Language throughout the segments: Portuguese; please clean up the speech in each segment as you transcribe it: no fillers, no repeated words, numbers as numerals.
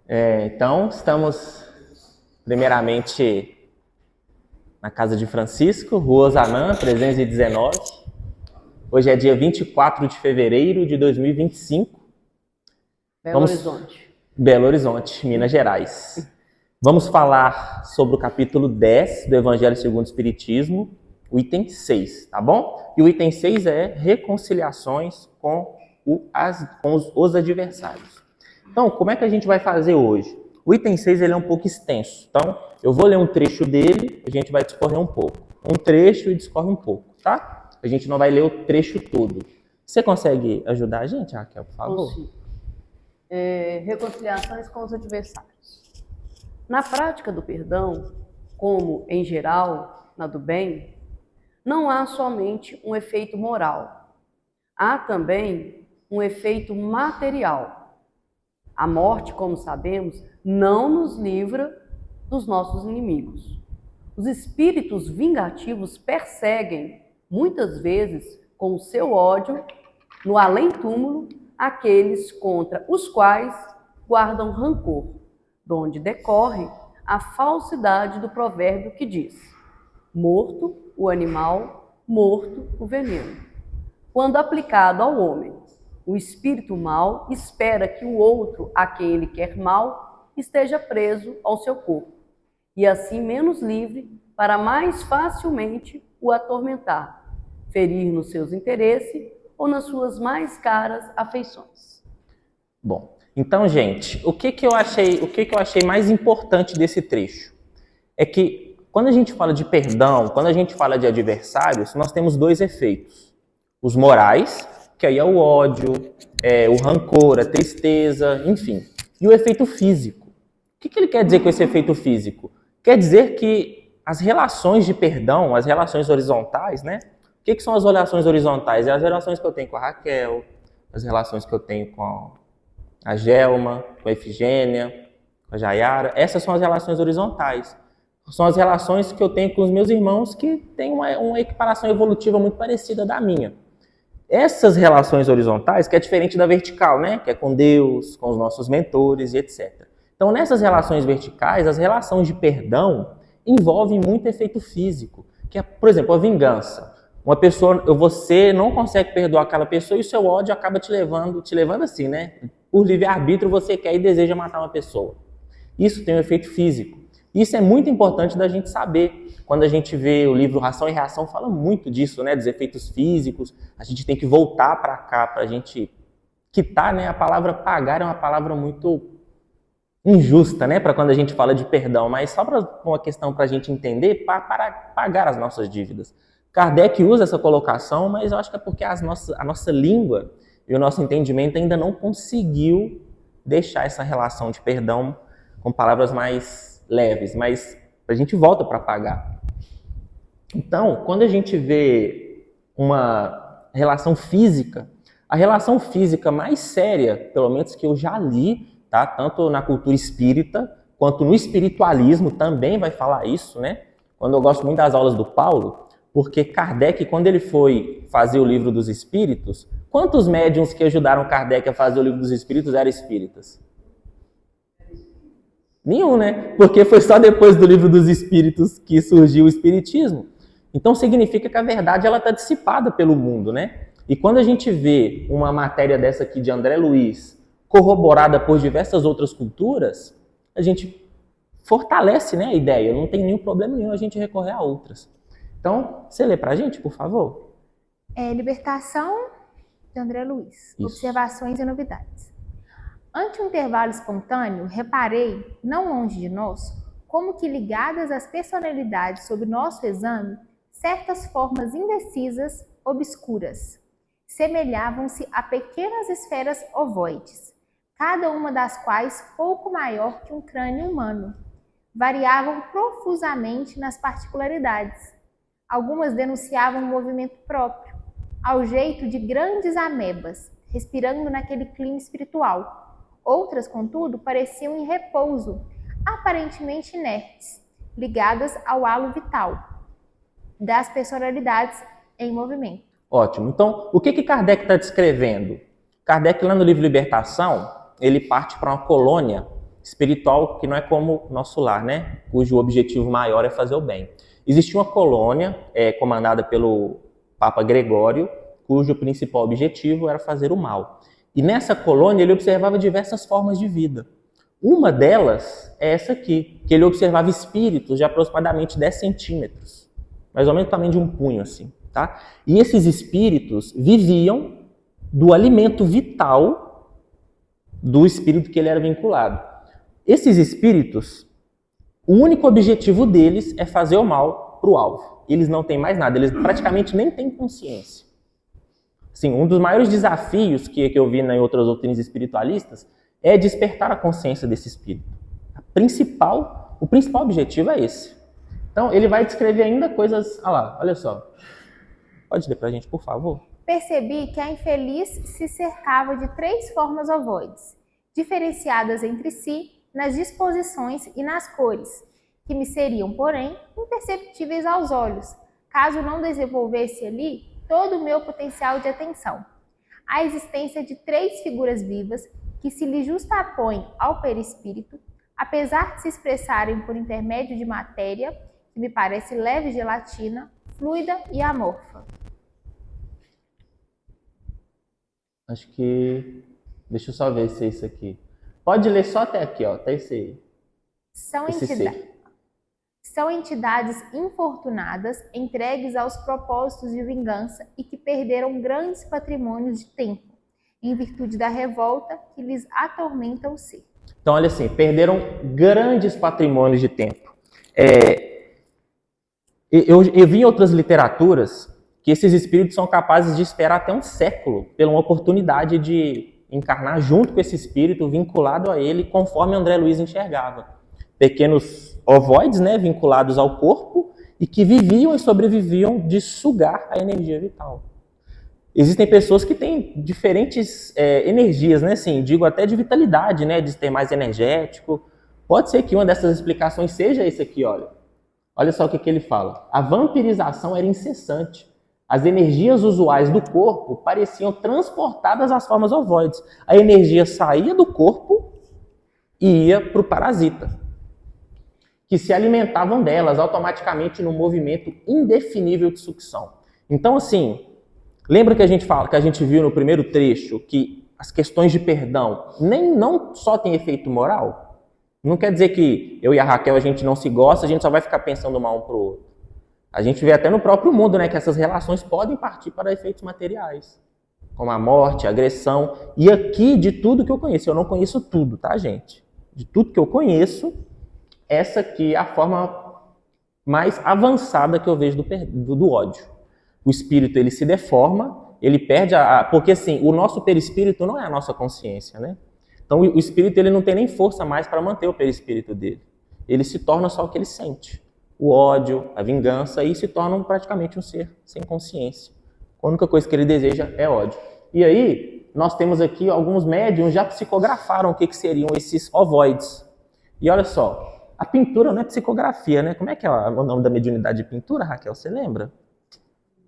Então, estamos primeiramente na casa de Francisco, Rua Ozanam, 319. Hoje é dia 24 de fevereiro de 2025. Belo Horizonte. Belo Horizonte, Minas Gerais. Vamos falar sobre o capítulo 10 do Evangelho segundo o Espiritismo, o item 6, tá bom? E o item 6 é reconciliações com os adversários. Então, como é que a gente vai fazer hoje? O item 6 ele é um pouco extenso, então eu vou ler um trecho dele, a gente vai discorrer um pouco. Um trecho e discorre um pouco, tá? A gente não vai ler o trecho todo. Você consegue ajudar a gente, Raquel, por favor? Consigo. Reconciliações com os adversários. Na prática do perdão, como em geral na do bem, não há somente um efeito moral. Há também um efeito material. A morte, como sabemos, não nos livra dos nossos inimigos. Os espíritos vingativos perseguem, muitas vezes, com o seu ódio, no além-túmulo, aqueles contra os quais guardam rancor, donde decorre a falsidade do provérbio que diz: morto o animal, morto o veneno. Quando aplicado ao homem, o espírito mau espera que o outro, a quem ele quer mal, esteja preso ao seu corpo, e assim menos livre para mais facilmente o atormentar, ferir nos seus interesses ou nas suas mais caras afeições. Bom, então, gente, o que eu achei mais importante desse trecho é que quando a gente fala de perdão, quando a gente fala de adversários, nós temos dois efeitos. Os morais, que aí é o ódio, o rancor, a tristeza, enfim. E o efeito físico. O que ele quer dizer com esse efeito físico? Quer dizer que as relações de perdão, as relações horizontais, né? O que são as relações horizontais? É as relações que eu tenho com a Raquel, as relações que eu tenho com a Gelma, com a Efigênia, com a Jayara. Essas são as relações horizontais. São as relações que eu tenho com os meus irmãos que têm uma equiparação evolutiva muito parecida da minha. Essas relações horizontais, que é diferente da vertical, né? Que é com Deus, com os nossos mentores e etc. Então, nessas relações verticais, as relações de perdão envolvem muito efeito físico, que é, por exemplo, a vingança. Uma pessoa, você não consegue perdoar aquela pessoa e o seu ódio acaba te levando assim, né? Por livre-arbítrio, você quer e deseja matar uma pessoa. Isso tem um efeito físico. Isso é muito importante da gente saber. Quando a gente vê o livro Ração e Reação, fala muito disso, né? Dos efeitos físicos. A gente tem que voltar para cá para a gente quitar, né? A palavra pagar é uma palavra muito injusta, né? Para quando a gente fala de perdão, mas só para uma questão para a gente entender, para pagar as nossas dívidas. Kardec usa essa colocação, mas eu acho que é porque a nossa língua e o nosso entendimento ainda não conseguiu deixar essa relação de perdão com palavras mais leves, mas a gente volta para pagar. Então, quando a gente vê uma relação física, a relação física mais séria, pelo menos que eu já li, tá? Tanto na cultura espírita, quanto no espiritualismo também vai falar isso, né? Quando eu gosto muito das aulas do Paulo, porque Kardec, quando ele foi fazer o livro dos Espíritos, quantos médiuns que ajudaram Kardec a fazer o livro dos Espíritos eram espíritas? Nenhum, né? Porque foi só depois do livro dos Espíritos que surgiu o Espiritismo. Então significa que a verdade ela está dissipada pelo mundo, né? E quando a gente vê uma matéria dessa aqui de André Luiz, corroborada por diversas outras culturas, a gente fortalece, né, a ideia. Não tem nenhum problema nenhum a gente recorrer a outras. Então, você lê pra gente, por favor? Libertação, de André Luiz. Isso. Observações e novidades. Ante um intervalo espontâneo, reparei, não longe de nós, como que ligadas às personalidades sob nosso exame, certas formas indecisas, obscuras, semelhavam-se a pequenas esferas ovoides, cada uma das quais pouco maior que um crânio humano. Variavam profusamente nas particularidades. Algumas denunciavam um movimento próprio, ao jeito de grandes amebas, respirando naquele clima espiritual. Outras, contudo, pareciam em repouso, aparentemente inertes, ligadas ao halo vital das personalidades em movimento. Ótimo. Então, o que Kardec está descrevendo? Kardec, lá no livro Libertação, ele parte para uma colônia espiritual que não é como nosso lar, né? Cujo objetivo maior é fazer o bem. Existia uma colônia comandada pelo Papa Gregório, cujo principal objetivo era fazer o mal. E nessa colônia ele observava diversas formas de vida. Uma delas é essa aqui, que ele observava espíritos de aproximadamente 10 centímetros, mais ou menos o tamanho de um punho, assim, tá? E esses espíritos viviam do alimento vital do espírito que ele era vinculado. Esses espíritos, o único objetivo deles é fazer o mal para o alvo. Eles não têm mais nada, eles praticamente nem têm consciência. Assim, um dos maiores desafios que eu vi em outras doutrinas espiritualistas é despertar a consciência desse espírito. O principal objetivo é esse. Então, ele vai descrever ainda coisas... Olha lá, olha só. Pode ler para a gente, por favor? Percebi que a infeliz se cercava de 3 formas ovoides, diferenciadas entre si nas disposições e nas cores, que me seriam, porém, imperceptíveis aos olhos, caso não desenvolvesse ali todo o meu potencial de atenção. A existência de 3 figuras vivas que se lhe justapõem ao perispírito, apesar de se expressarem por intermédio de matéria, que me parece leve gelatina, fluida e amorfa. Acho que... Deixa eu só ver se é isso aqui. Pode ler só até aqui, ó, até esse aí. São entidades infortunadas, entregues aos propósitos de vingança e que perderam grandes patrimônios de tempo, em virtude da revolta que lhes atormenta o ser. Então, olha assim, perderam grandes patrimônios de tempo. Eu vi em outras literaturas que esses espíritos são capazes de esperar até um século pela uma oportunidade de encarnar junto com esse espírito, vinculado a ele, conforme André Luiz enxergava. Pequenos ovoides, né, vinculados ao corpo e que viviam e sobreviviam de sugar a energia vital. Existem pessoas que têm diferentes energias, né, assim, digo até de vitalidade, né, de ser mais energético. Pode ser que uma dessas explicações seja esse aqui, olha. Olha só o que ele fala. A vampirização era incessante. As energias usuais do corpo pareciam transportadas às formas ovoides. A energia saía do corpo e ia para o parasita, que se alimentavam delas automaticamente num movimento indefinível de sucção. Então, assim, lembra que a gente viu no primeiro trecho que as questões de perdão não só têm efeito moral? Não quer dizer que eu e a Raquel a gente não se gosta, a gente só vai ficar pensando mal um pro outro. A gente vê até no próprio mundo, né, que essas relações podem partir para efeitos materiais, como a morte, a agressão. E aqui, de tudo que eu conheço, eu não conheço tudo, tá, gente? De tudo que eu conheço, essa aqui é a forma mais avançada que eu vejo do ódio. O espírito, ele se deforma, ele perde porque, assim, o nosso perispírito não é a nossa consciência, né? Então, o espírito, ele não tem nem força mais para manter o perispírito dele. Ele se torna só o que ele sente. O ódio, a vingança, e se torna praticamente um ser sem consciência. A única coisa que ele deseja é ódio. E aí, nós temos aqui alguns médiums já psicografaram o que seriam esses ovoides. E olha só, a pintura não é psicografia, né? Como é que é o nome da mediunidade de pintura, Raquel? Você lembra?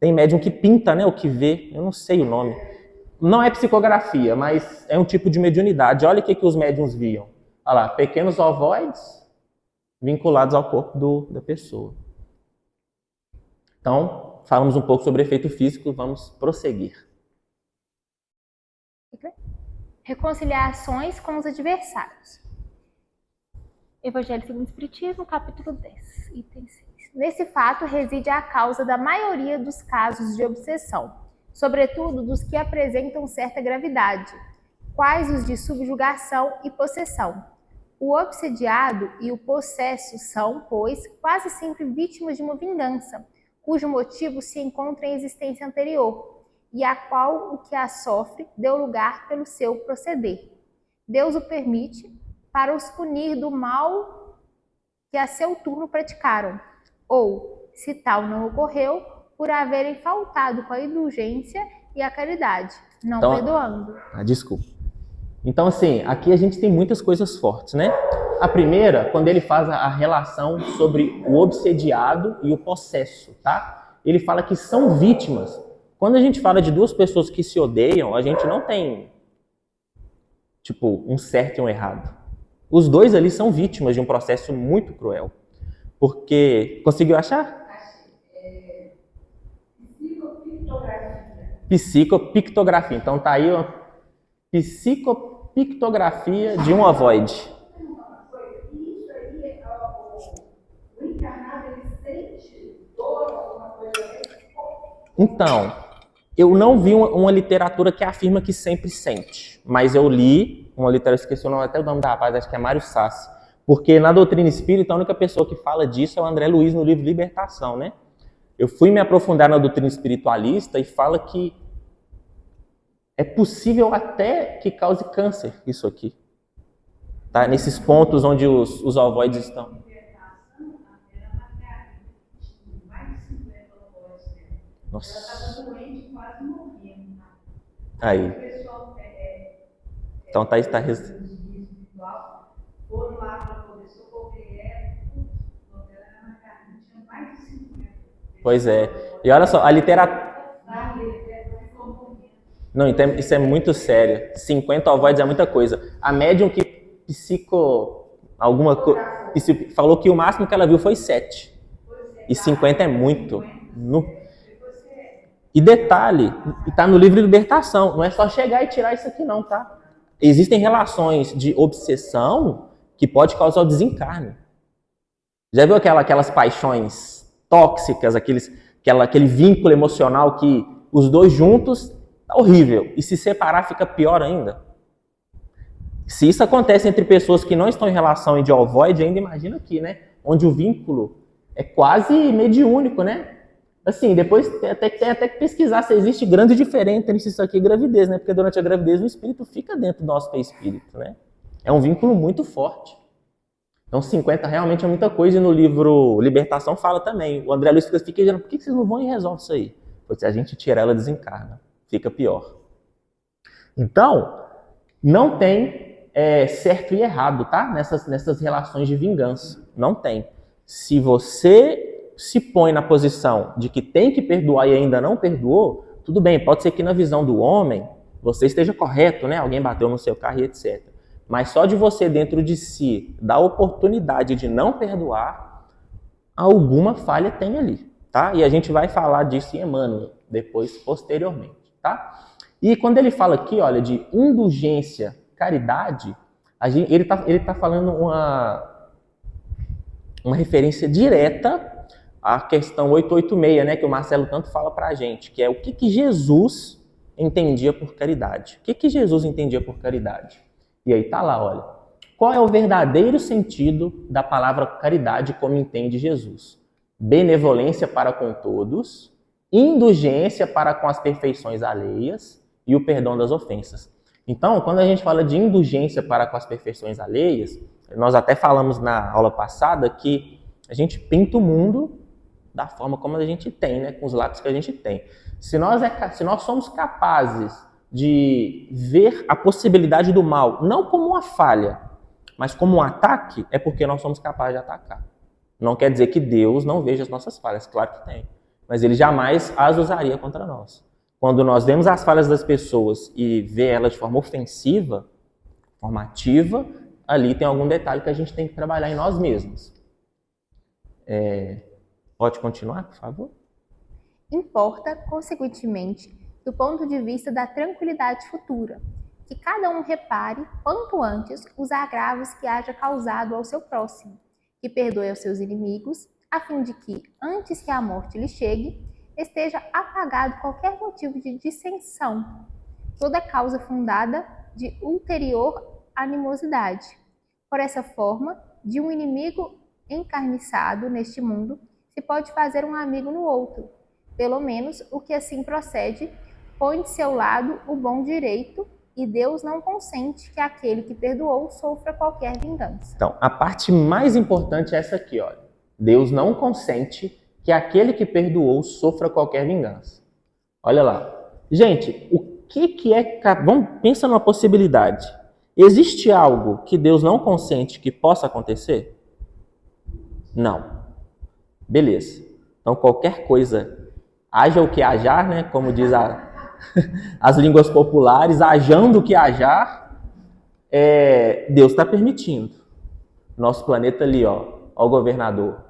Tem médium que pinta, né? O que vê, eu não sei o nome. Não é psicografia, mas é um tipo de mediunidade. Olha o que os médiums viam. Olha lá, pequenos ovoides vinculados ao corpo da pessoa. Então, falamos um pouco sobre efeito físico, vamos prosseguir. Reconciliações com os adversários. Evangelho segundo o Espiritismo, capítulo 10, item 6. Nesse fato reside a causa da maioria dos casos de obsessão, sobretudo dos que apresentam certa gravidade, quais os de subjugação e possessão. O obsediado e o possesso são, pois, quase sempre vítimas de uma vingança, cujo motivo se encontra em existência anterior, e a qual o que a sofre deu lugar pelo seu proceder. Deus o permite para os punir do mal que a seu turno praticaram, ou, se tal não ocorreu, por haverem faltado com a indulgência e a caridade, não perdoando. Desculpa. Então, assim, aqui a gente tem muitas coisas fortes, né? A primeira, quando ele faz a relação sobre o obsediado e o possesso, tá? Ele fala que são vítimas. Quando a gente fala de duas pessoas que se odeiam, a gente não tem, tipo, um certo e um errado. Os dois ali são vítimas de um processo muito cruel. Porque, conseguiu achar? Psicopictografia. Então tá aí, ó, psicopictografia de um ovoide. Então, eu não vi uma literatura que afirma que sempre sente, mas eu li uma literatura, esqueci até o nome da rapaz, acho que é Mário Sassi, porque na doutrina espírita a única pessoa que fala disso é o André Luiz no livro Libertação, né? Eu fui me aprofundar na doutrina espiritualista e fala que é possível até que cause câncer isso aqui, tá? Nesses pontos onde os ovoides estão. Nossa. Aí. Então tá foram lá para poder socorrer ela, mais de 50. Pois é. E olha só, a literatura... Não, então isso é muito sério. 50 ovoides é muita coisa. A médium que falou que o máximo que ela viu foi 7. E 50 é muito. E detalhe, está no livro de Libertação. Não é só chegar e tirar isso aqui não, tá? Existem relações de obsessão que pode causar o desencarne. Já viu aquelas paixões tóxicas, aquele vínculo emocional que os dois juntos tá horrível. E se separar fica pior ainda. Se isso acontece entre pessoas que não estão em relação de ovoide, ainda imagina aqui, né? Onde o vínculo é quase mediúnico, né? Assim, depois tem até que pesquisar se existe grande diferença entre isso aqui e gravidez, né? Porque durante a gravidez o espírito fica dentro do nosso perispírito, né? É um vínculo muito forte. Então 50 realmente é muita coisa, e no livro Libertação fala também. O André Luiz fica dizendo, por que vocês não vão e resolvem isso aí? Porque se a gente tira ela, desencarna. Fica pior. Então, não tem certo e errado, tá? Nessas relações de vingança. Não tem. Se você se põe na posição de que tem que perdoar e ainda não perdoou, tudo bem, pode ser que na visão do homem você esteja correto, né? Alguém bateu no seu carro e etc. Mas só de você dentro de si dar a oportunidade de não perdoar, alguma falha tem ali, tá? E a gente vai falar disso em Emmanuel depois, posteriormente, tá? E quando ele fala aqui, olha, de indulgência, caridade, ele tá falando uma referência direta à questão 886, né, que o Marcelo tanto fala pra gente, que é o que Jesus entendia por caridade. O que Jesus entendia por caridade? E aí tá lá, olha, qual é o verdadeiro sentido da palavra caridade como entende Jesus? Benevolência para com todos, indulgência para com as perfeições alheias e o perdão das ofensas. Então, quando a gente fala de indulgência para com as perfeições alheias, nós até falamos na aula passada que a gente pinta o mundo da forma como a gente tem, né? Com os lápis que a gente tem. Se nós somos capazes de ver a possibilidade do mal, não como uma falha, mas como um ataque, é porque nós somos capazes de atacar. Não quer dizer que Deus não veja as nossas falhas, claro que tem. Mas Ele jamais as usaria contra nós. Quando nós vemos as falhas das pessoas e vê elas de forma ofensiva, formativa, ali tem algum detalhe que a gente tem que trabalhar em nós mesmos. Pode continuar, por favor? Importa, consequentemente, do ponto de vista da tranquilidade futura, que cada um repare, quanto antes, os agravos que haja causado ao seu próximo, que perdoe aos seus inimigos, a fim de que, antes que a morte lhe chegue, esteja apagado qualquer motivo de dissensão, toda causa fundada de ulterior animosidade. Por essa forma, de um inimigo encarniçado neste mundo, se pode fazer um amigo no outro. Pelo menos o que assim procede, põe de seu lado o bom direito, e Deus não consente que aquele que perdoou sofra qualquer vingança. Então, a parte mais importante é essa aqui, olha. Deus não consente que aquele que perdoou sofra qualquer vingança. Olha lá. Gente, o que é... Pensa numa possibilidade. Existe algo que Deus não consente que possa acontecer? Não. Beleza. Então, qualquer coisa, haja o que hajar, né? Como diz as línguas populares, hajando o que hajar, Deus está permitindo. Nosso planeta ali, ó o governador.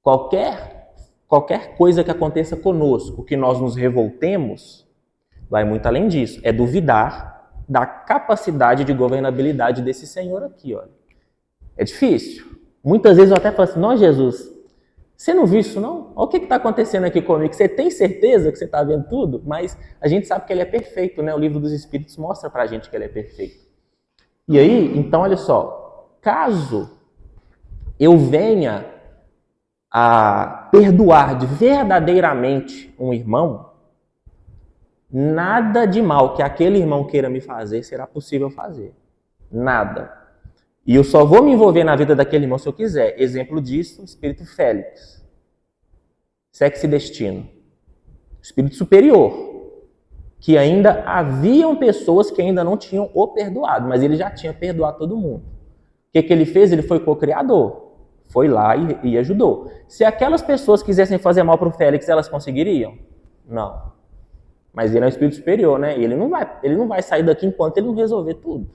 Qualquer coisa que aconteça conosco, que nós nos revoltemos, vai muito além disso. É duvidar da capacidade de governabilidade desse Senhor aqui, olha. É difícil. Muitas vezes eu até falo assim, não, Jesus, você não viu isso não? Olha o que está acontecendo aqui comigo. Você tem certeza que você está vendo tudo? Mas a gente sabe que ele é perfeito, né? O livro dos Espíritos mostra pra gente que ele é perfeito. E aí, então, olha só, caso eu venha a perdoar verdadeiramente um irmão, nada de mal que aquele irmão queira me fazer será possível fazer. Nada. E eu só vou me envolver na vida daquele irmão se eu quiser. Exemplo disso, o espírito Félix. Sexo e destino. Espírito superior. Que ainda haviam pessoas que ainda não tinham o perdoado, mas ele já tinha perdoado todo mundo. O que ele fez? Ele foi co-criador. Foi lá e ajudou. Se aquelas pessoas quisessem fazer mal para o Félix, elas conseguiriam? Não. Mas ele é um espírito superior, né? E ele não vai sair daqui enquanto ele não resolver tudo.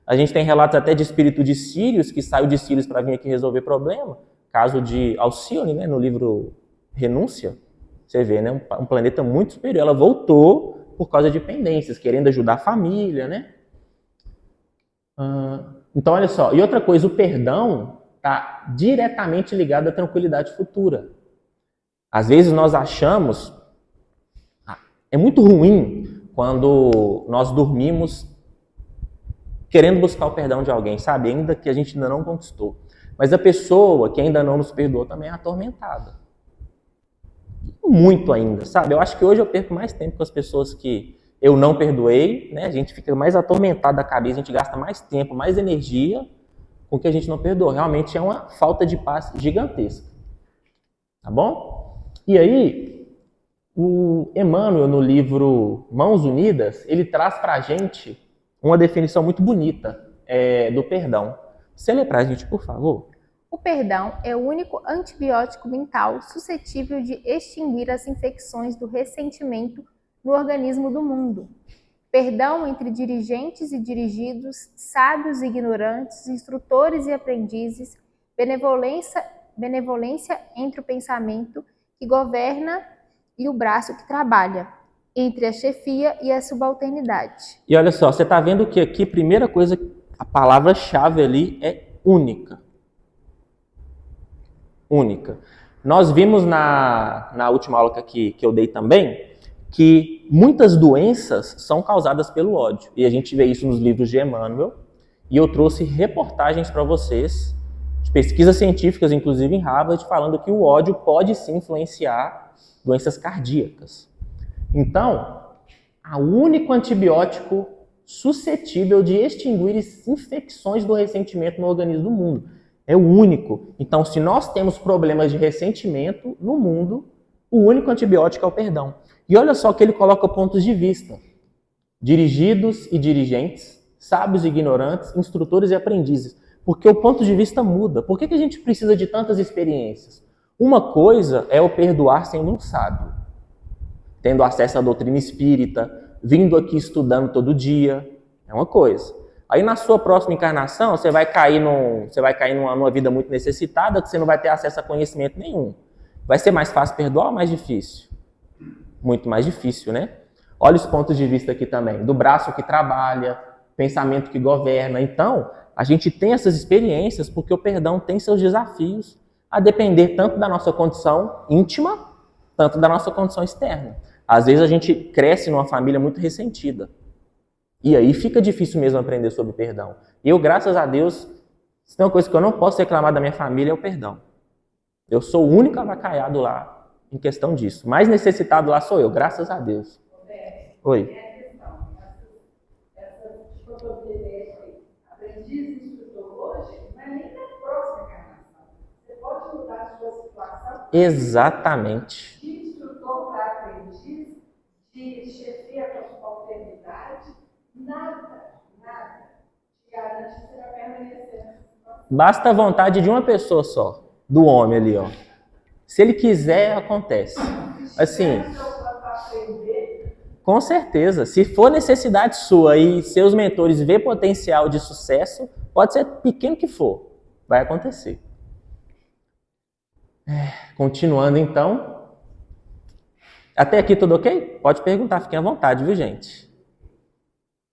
A gente tem relatos até de espírito de Sírios, que saiu de Sírios para vir aqui resolver problema. Caso de Alcione, né? No livro Renúncia. Você vê, né? Um planeta muito superior. Ela voltou por causa de pendências, querendo ajudar a família, né? Então, olha só. E outra coisa, o perdão está diretamente ligado à tranquilidade futura. Às vezes nós achamos... É muito ruim quando nós dormimos querendo buscar o perdão de alguém, sabe? Ainda que a gente ainda não conquistou. Mas a pessoa que ainda não nos perdoou também é atormentada. Muito ainda, sabe? Eu acho que hoje eu perco mais tempo com as pessoas que eu não perdoei, né? A gente fica mais atormentado da cabeça, a gente gasta mais tempo, mais energia com o que a gente não perdoou. Realmente é uma falta de paz gigantesca. Tá bom? E aí, o Emmanuel, no livro Mãos Unidas, ele traz pra gente uma definição muito bonita do perdão. Você lê pra gente, por favor? O perdão é o único antibiótico mental suscetível de extinguir as infecções do ressentimento no organismo do mundo. Perdão entre dirigentes e dirigidos, sábios e ignorantes, instrutores e aprendizes, benevolência entre o pensamento que governa e o braço que trabalha, entre a chefia e a subalternidade. E olha só, você está vendo que aqui, primeira coisa, a palavra-chave ali é única. Única. Nós vimos na última aula que eu dei também, que muitas doenças são causadas pelo ódio. E a gente vê isso nos livros de Emmanuel. E eu trouxe reportagens para vocês, de pesquisas científicas, inclusive em Harvard, falando que o ódio pode sim influenciar doenças cardíacas. Então, o único antibiótico suscetível de extinguir infecções do ressentimento no organismo do mundo. É o único. Então, se nós temos problemas de ressentimento no mundo, o único antibiótico é o perdão. E olha só que ele coloca pontos de vista. Dirigidos e dirigentes, sábios e ignorantes, instrutores e aprendizes. Porque o ponto de vista muda. Por que a gente precisa de tantas experiências? Uma coisa é o perdoar sendo um sábio, tendo acesso à doutrina espírita, vindo aqui estudando todo dia. É uma coisa. Aí na sua próxima encarnação, você vai cair numa vida muito necessitada, que você não vai ter acesso a conhecimento nenhum. Vai ser mais fácil perdoar ou mais difícil? Muito mais difícil, né? Olha os pontos de vista aqui também. Do braço que trabalha, pensamento que governa. Então, a gente tem essas experiências porque o perdão tem seus desafios, a depender tanto da nossa condição íntima, tanto da nossa condição externa. Às vezes a gente cresce numa família muito ressentida. E aí fica difícil mesmo aprender sobre perdão. E eu, graças a Deus, se tem uma coisa que eu não posso reclamar da minha família é o perdão. Eu sou o único avacaiado lá em questão disso. Mais necessitado lá sou eu, graças a Deus. Oi. Essa dicotomia aí, aprendiz e instrutor hoje, não é nem da próxima encarnação. Você pode mudar a sua situação. Exatamente. De instrutor para aprendiz, de chefia para subalternidade, nada te garante que você vai permanecer. Basta a vontade de uma pessoa só, do homem ali, ó. Se ele quiser, acontece. Assim, Com certeza. Se for necessidade sua e seus mentores ver potencial de sucesso, pode ser pequeno que for, vai acontecer. Continuando então. Até aqui tudo ok? Pode perguntar, fiquem à vontade, viu, gente?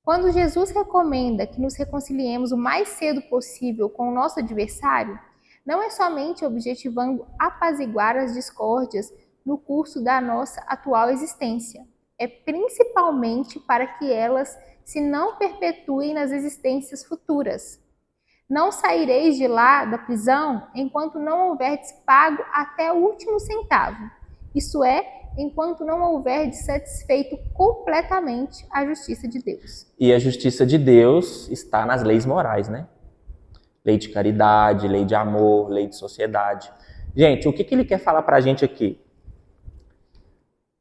Quando Jesus recomenda que nos reconciliemos o mais cedo possível com o nosso adversário, não é somente objetivando apaziguar as discórdias no curso da nossa atual existência, é principalmente para que elas se não perpetuem nas existências futuras. Não saireis de lá da prisão enquanto não houverdes pago até o último centavo, isto é, enquanto não houverdes satisfeito completamente a justiça de Deus. E a justiça de Deus está nas leis morais, né? Lei de caridade, lei de amor, lei de sociedade. Gente, o que ele quer falar pra gente aqui?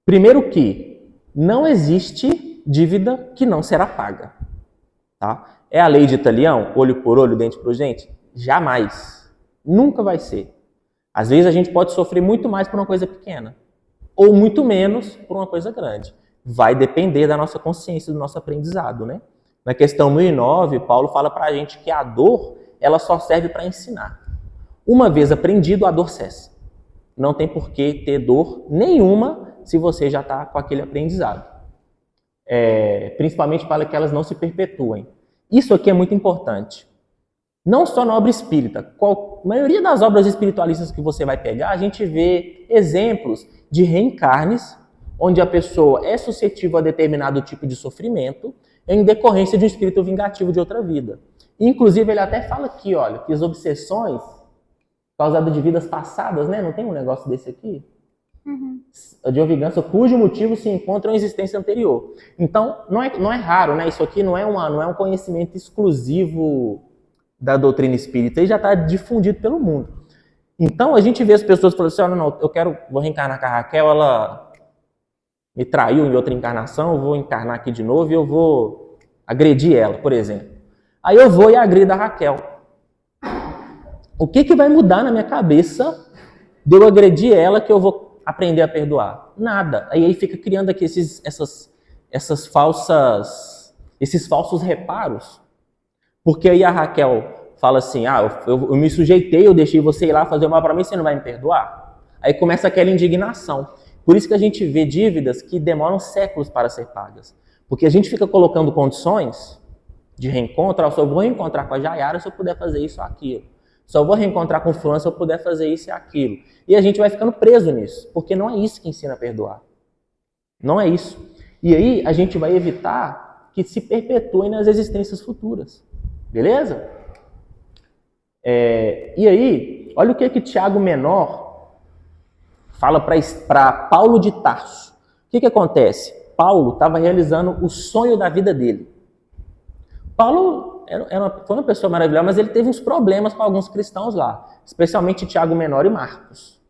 Primeiro que não existe dívida que não será paga. Tá? É a lei de Italião, olho por olho, dente por dente? Jamais. Nunca vai ser. Às vezes a gente pode sofrer muito mais por uma coisa pequena. Ou muito menos por uma coisa grande. Vai depender da nossa consciência, do nosso aprendizado, né? Na questão 1009, Paulo fala pra gente que a dor, ela só serve para ensinar. Uma vez aprendido, a dor cessa. Não tem por que ter dor nenhuma se você já está com aquele aprendizado. Principalmente para que elas não se perpetuem. Isso aqui é muito importante. Não só na obra espírita. A maioria das obras espiritualistas que você vai pegar, a gente vê exemplos de reencarnes, onde a pessoa é suscetível a determinado tipo de sofrimento em decorrência de um espírito vingativo de outra vida. Inclusive, ele até fala aqui, olha, que as obsessões causadas de vidas passadas, né? Não tem um negócio desse aqui? De vingança cujo motivo se encontra em existência anterior. Então, não é raro, né? Isso aqui não é um conhecimento exclusivo da doutrina espírita, e já está difundido pelo mundo. Então, a gente vê as pessoas falando assim, não, vou reencarnar com a Raquel, ela me traiu em outra encarnação, eu vou encarnar aqui de novo e eu vou agredir ela, por exemplo. Aí eu vou e agrido a Raquel. O que vai mudar na minha cabeça de eu agredir ela que eu vou aprender a perdoar? Nada. Aí fica criando aqui esses falsos reparos. Porque aí a Raquel fala assim, eu me sujeitei, eu deixei você ir lá fazer o mal para mim, você não vai me perdoar? Aí começa aquela indignação. Por isso que a gente vê dívidas que demoram séculos para ser pagas. Porque a gente fica colocando condições de reencontro, eu só vou reencontrar com a Jaiara se eu puder fazer isso ou aquilo. Só vou reencontrar com o fulano se eu puder fazer isso e aquilo. E a gente vai ficando preso nisso, porque não é isso que ensina a perdoar. Não é isso. E aí a gente vai evitar que se perpetuem nas existências futuras. Beleza? E aí, olha o que Tiago Menor fala para Paulo de Tarso. O que acontece? Paulo estava realizando o sonho da vida dele. Paulo foi uma pessoa maravilhosa, mas ele teve uns problemas com alguns cristãos lá, especialmente Tiago Menor e Marcos.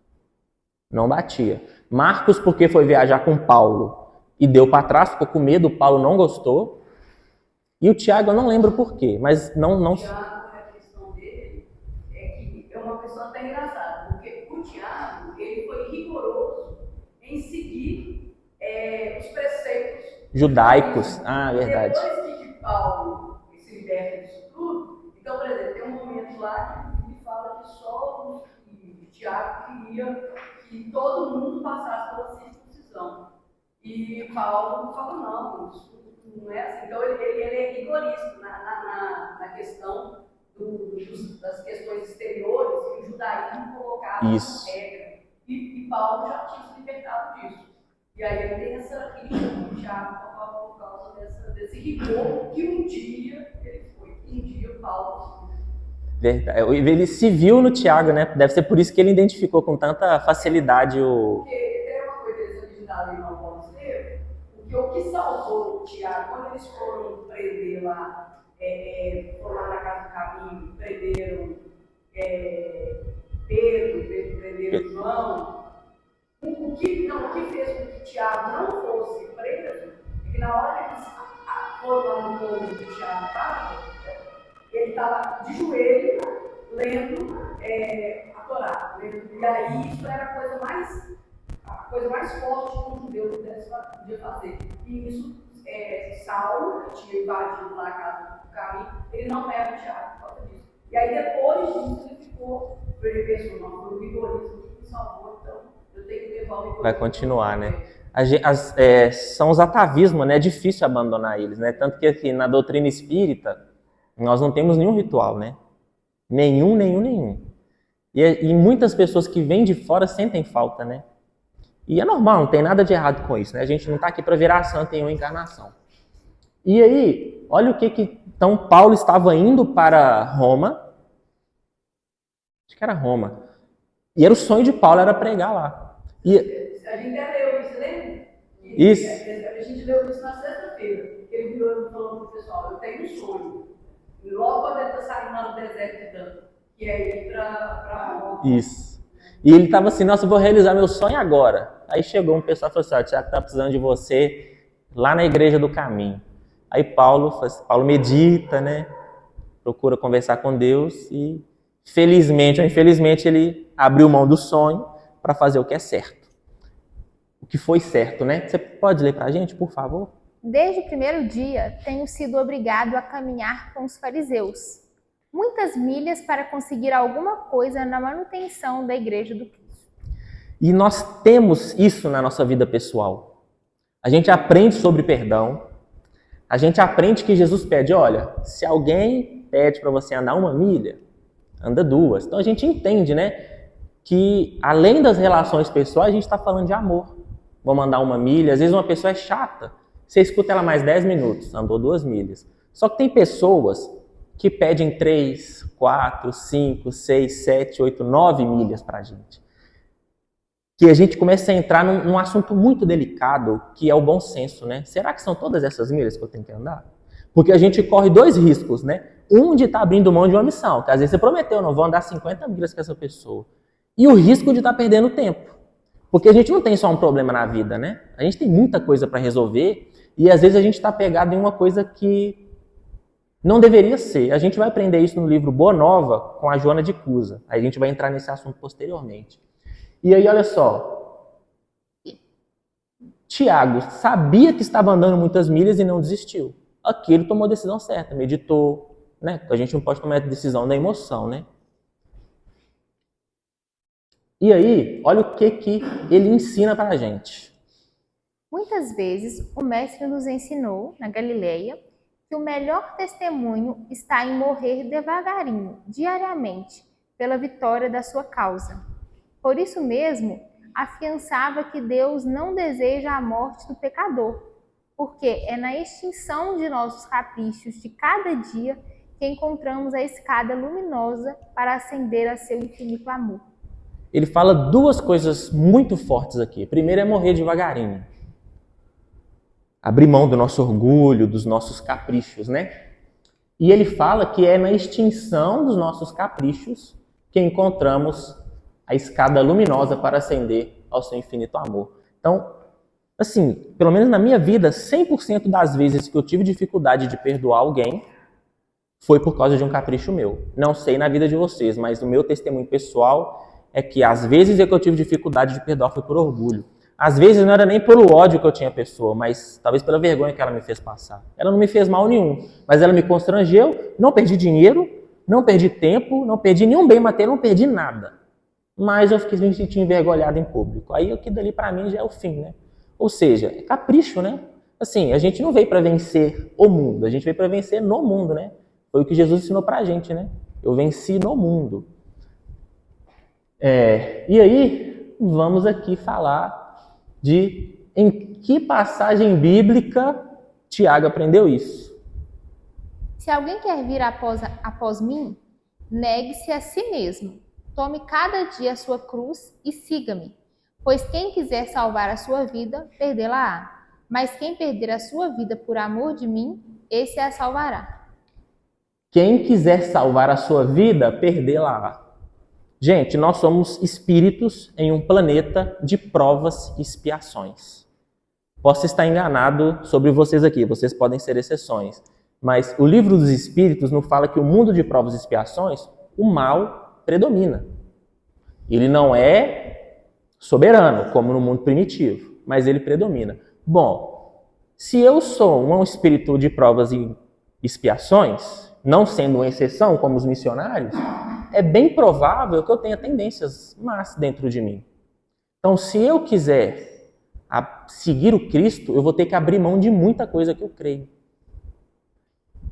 Não batia. Marcos, porque foi viajar com Paulo e deu para trás, ficou com medo, Paulo não gostou. E o Tiago, eu não lembro por quê, mas não... O Tiago, a questão dele é que é uma pessoa até engraçada, porque o Tiago, ele foi rigoroso em seguir os preceitos judaicos. Verdade. Depois que Paulo se liberta disso tudo, então, por exemplo, tem um momento lá que ele fala que só o Tiago queria que todo mundo passasse pela circuncisão. E Paulo fala, não, isso não é assim. Então, ele é rigorista na questão das questões exteriores que o judaísmo colocava como regra. E Paulo já tinha se libertado disso. E aí ele tem essa rixa com o Tiago por causa desse rigor que um dia ele foi. Um dia Paulo... Verdade. Ele se viu no Tiago, né? Deve ser por isso que ele identificou com tanta facilidade o... Porque tem uma coisa original em Paulo Estevam, porque o que salvou o Tiago, quando eles foram prender lá, foram lá na casa do caminho, prenderam Pedro, prenderam João, o que fez com que Tiago não fosse preso, é que na hora que eles foram lá no povo que Tiago estava, ele estava de joelho, lendo a Torá. E aí isso era a coisa mais forte que um judeu podia fazer. E isso, Saulo, que tinha invadido lá a casa do caminho, ele não pega o Tiago por causa disso. E aí depois disso ele ficou, ele pensou, não, foi o vigorismo que me salvou, então eu tenho que levar o vigorismo. Vai continuar, né? São os atavismos, né? É difícil abandonar eles, né? Tanto que aqui na doutrina espírita, nós não temos nenhum ritual, né? Nenhum. E muitas pessoas que vêm de fora sentem falta, né? E é normal, não tem nada de errado com isso, né? A gente não está aqui para virar santo em uma encarnação. E aí, olha o que... Então, Paulo estava indo para Roma. Acho que era Roma. E era o sonho de Paulo, era pregar lá. E... A gente já leu isso, lembra? Isso. A gente leu isso na sexta-feira. Ele virou e falou para o pessoal, eu tenho um sonho. E logo quando ele está saindo lá no deserto de Dan, que é ir para Roma. Isso. E ele estava assim, nossa, eu vou realizar meu sonho agora. Aí chegou um pessoal e falou assim, ó, Tiago está precisando de você lá na igreja do caminho. Aí Paulo medita, né? Procura conversar com Deus e felizmente ou infelizmente ele abriu mão do sonho para fazer o que é certo. O que foi certo, né? Você pode ler para a gente, por favor? Desde o primeiro dia, tenho sido obrigado a caminhar com os fariseus, muitas milhas para conseguir alguma coisa na manutenção da igreja do Cristo. E nós temos isso na nossa vida pessoal. A gente aprende sobre perdão. A gente aprende que Jesus pede, olha, se alguém pede para você andar 1 milha, anda 2. Então a gente entende, né, que além das relações pessoais, a gente está falando de amor. Vamos andar 1 milha. Às vezes uma pessoa é chata. Você escuta ela mais 10 minutos, andou 2 milhas. Só que tem pessoas que pedem 3, 4, 5, 6, 7, 8, 9 milhas para a gente. Que a gente começa a entrar num assunto muito delicado, que é o bom senso, né? Será que são todas essas milhas que eu tenho que andar? Porque a gente corre 2 riscos, né? Um de estar abrindo mão de uma missão, que às vezes você prometeu, não vou andar 50 milhas com essa pessoa. E o risco de estar perdendo tempo. Porque a gente não tem só um problema na vida, né? A gente tem muita coisa para resolver e às vezes a gente está pegado em uma coisa que não deveria ser. A gente vai aprender isso no livro Boa Nova com a Joana de Cusa. Aí a gente vai entrar nesse assunto posteriormente. E aí, olha só. Tiago sabia que estava andando muitas milhas e não desistiu. Aqui ele tomou a decisão certa, meditou, né? A gente não pode tomar a decisão da emoção, né? E aí, olha o que ele ensina para a gente. Muitas vezes o mestre nos ensinou, na Galileia, que o melhor testemunho está em morrer devagarinho, diariamente, pela vitória da sua causa. Por isso mesmo, afiançava que Deus não deseja a morte do pecador, porque é na extinção de nossos caprichos de cada dia que encontramos a escada luminosa para ascender a seu infinito amor. Ele fala 2 coisas muito fortes aqui. Primeiro é morrer devagarinho. Abrir mão do nosso orgulho, dos nossos caprichos, né? E ele fala que é na extinção dos nossos caprichos que encontramos a escada luminosa para ascender ao seu infinito amor. Então, assim, pelo menos na minha vida, 100% das vezes que eu tive dificuldade de perdoar alguém foi por causa de um capricho meu. Não sei na vida de vocês, mas o meu testemunho pessoal é que às vezes que eu tive dificuldade de perdoar foi por orgulho. Às vezes não era nem pelo ódio que eu tinha a pessoa, mas talvez pela vergonha que ela me fez passar. Ela não me fez mal nenhum, mas ela me constrangeu, não perdi dinheiro, não perdi tempo, não perdi nenhum bem material, não perdi nada. Mas eu fiquei me sentindo envergonhado em público. Aí aquilo dali para mim já é o fim, né? Ou seja, é capricho, né? Assim, a gente não veio para vencer o mundo, a gente veio para vencer no mundo, né? Foi o que Jesus ensinou pra gente, né? Eu venci no mundo. E aí, vamos aqui falar de em que passagem bíblica Tiago aprendeu isso. Se alguém quer vir após mim, negue-se a si mesmo. Tome cada dia a sua cruz e siga-me. Pois quem quiser salvar a sua vida, perdê-la-á. Mas quem perder a sua vida por amor de mim, esse a salvará. Quem quiser salvar a sua vida, perdê-la-á. Gente, nós somos espíritos em um planeta de provas e expiações. Posso estar enganado sobre vocês aqui, vocês podem ser exceções. Mas o livro dos Espíritos nos fala que o mundo de provas e expiações, o mal predomina. Ele não é soberano, como no mundo primitivo, mas ele predomina. Bom, Se eu sou um espírito de provas e expiações, não sendo uma exceção como os missionários, é bem provável que eu tenha tendências más dentro de mim. Então, se eu quiser seguir o Cristo, eu vou ter que abrir mão de muita coisa que eu creio.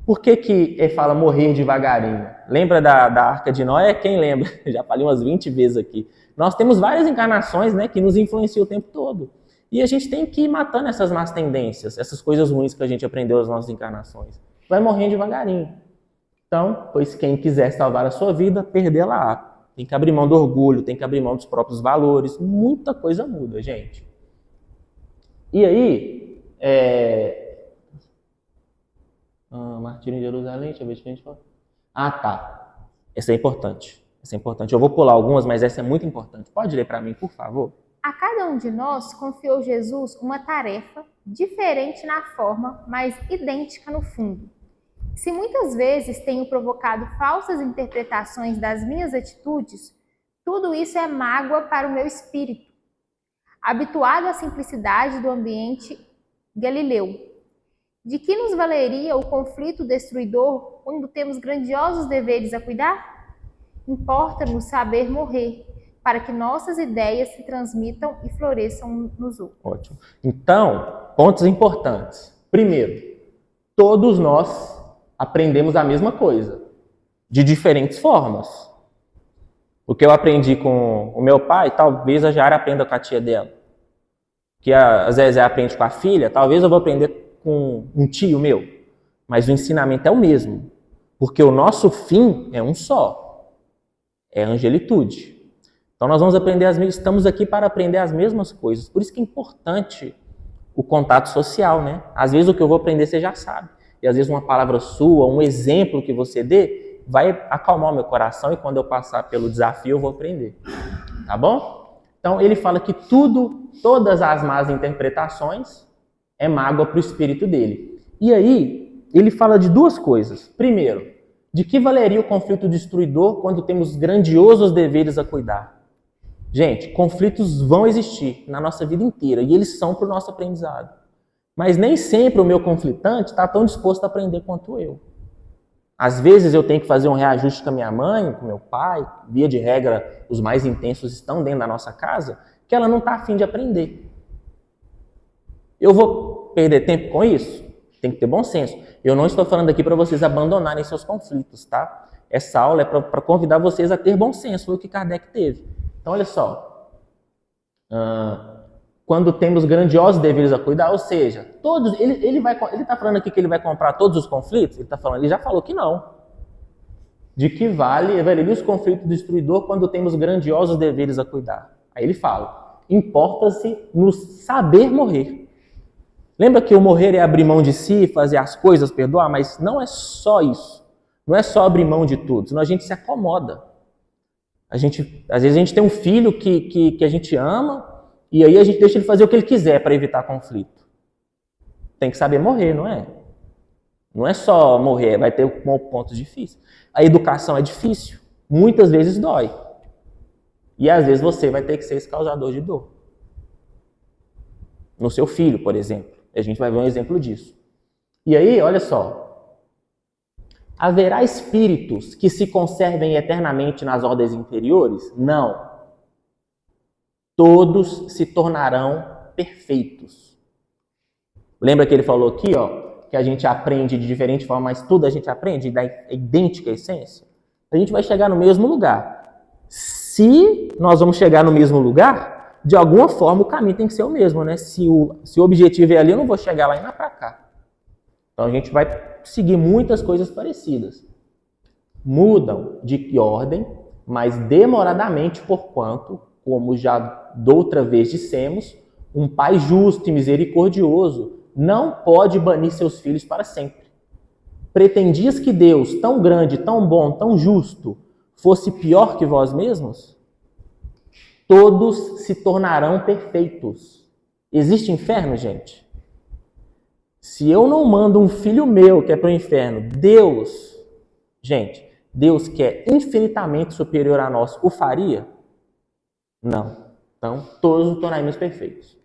Por que ele fala morrer devagarinho? Lembra da Arca de Noé? Quem lembra? Já falei umas 20 vezes aqui. Nós temos várias encarnações, né, que nos influenciam o tempo todo. E a gente tem que ir matando essas más tendências, essas coisas ruins que a gente aprendeu nas nossas encarnações. Vai morrendo devagarinho. Então, pois quem quiser salvar a sua vida, perdê-la-á. Tem que abrir mão do orgulho, tem que abrir mão dos próprios valores. Muita coisa muda, gente. E aí, Martírio em Jerusalém, deixa eu ver se a gente fala. Tá. Essa é importante. Essa é importante. Eu vou pular algumas, mas essa é muito importante. Pode ler para mim, por favor? A cada um de nós confiou Jesus uma tarefa diferente na forma, mas idêntica no fundo. Se muitas vezes tenho provocado falsas interpretações das minhas atitudes, tudo isso é mágoa para o meu espírito. Habituado à simplicidade do ambiente galileu, de que nos valeria o conflito destruidor quando temos grandiosos deveres a cuidar? Importa-nos saber morrer, para que nossas ideias se transmitam e floresçam nos outros. Ótimo. Então, pontos importantes. Primeiro, todos nós aprendemos a mesma coisa, de diferentes formas. O que eu aprendi com o meu pai, talvez a Jara aprenda com a tia dela. O que a Zezé aprende com a filha, talvez eu vou aprender com um tio meu. Mas o ensinamento é o mesmo. Porque o nosso fim é um só. É a angelitude. Então nós vamos aprender estamos aqui para aprender as mesmas coisas. Por isso que é importante o contato social, né? Às vezes o que eu vou aprender você já sabe. E às vezes uma palavra sua, um exemplo que você dê, vai acalmar o meu coração e quando eu passar pelo desafio eu vou aprender. Tá bom? Então ele fala que todas as más interpretações é mágoa para o espírito dele. E aí ele fala de duas coisas. Primeiro, de que valeria o conflito destruidor quando temos grandiosos deveres a cuidar? Gente, conflitos vão existir na nossa vida inteira e eles são para o nosso aprendizado. Mas nem sempre o meu conflitante está tão disposto a aprender quanto eu. Às vezes eu tenho que fazer um reajuste com a minha mãe, com meu pai, via de regra os mais intensos estão dentro da nossa casa, que ela não está afim de aprender. Eu vou perder tempo com isso? Tem que ter bom senso. Eu não estou falando aqui para vocês abandonarem seus conflitos, tá? Essa aula é para convidar vocês a ter bom senso, foi o que Kardec teve. Então, olha só, quando temos grandiosos deveres a cuidar, ou seja, todos, ele está falando aqui que ele vai comprar todos os conflitos? Ele já falou que não. De que valeria os conflitos destruidor quando temos grandiosos deveres a cuidar? Aí ele fala, importa-se nos saber morrer. Lembra que o morrer é abrir mão de si, fazer as coisas, perdoar? Mas não é só isso. Não é só abrir mão de tudo, senão a gente se acomoda. Às vezes a gente tem um filho que a gente ama e aí a gente deixa ele fazer o que ele quiser para evitar conflito. Tem que saber morrer, não é? Não é só morrer, vai ter pontos difíceis. A educação é difícil, muitas vezes dói. E às vezes você vai ter que ser esse causador de dor. No seu filho, por exemplo. A gente vai ver um exemplo disso. E aí, olha só. Haverá espíritos que se conservem eternamente nas ordens inferiores? Não. Todos se tornarão perfeitos. Lembra que ele falou aqui, que a gente aprende de diferente forma, mas tudo a gente aprende da idêntica essência? A gente vai chegar no mesmo lugar. Se nós vamos chegar no mesmo lugar, de alguma forma o caminho tem que ser o mesmo, né? Se o objetivo é ali, eu não vou chegar lá e não para cá. Então a gente vai seguir muitas coisas parecidas. Mudam de ordem, mas demoradamente, porquanto, como já doutra vez dissemos, um pai justo e misericordioso não pode banir seus filhos para sempre. Pretendias que Deus, tão grande, tão bom, tão justo, fosse pior que vós mesmos? Todos se tornarão perfeitos. Existe inferno, gente? Se eu não mando um filho meu que é para o inferno, Deus, que é infinitamente superior a nós, o faria? Não. Então, todos nos tornaremos perfeitos.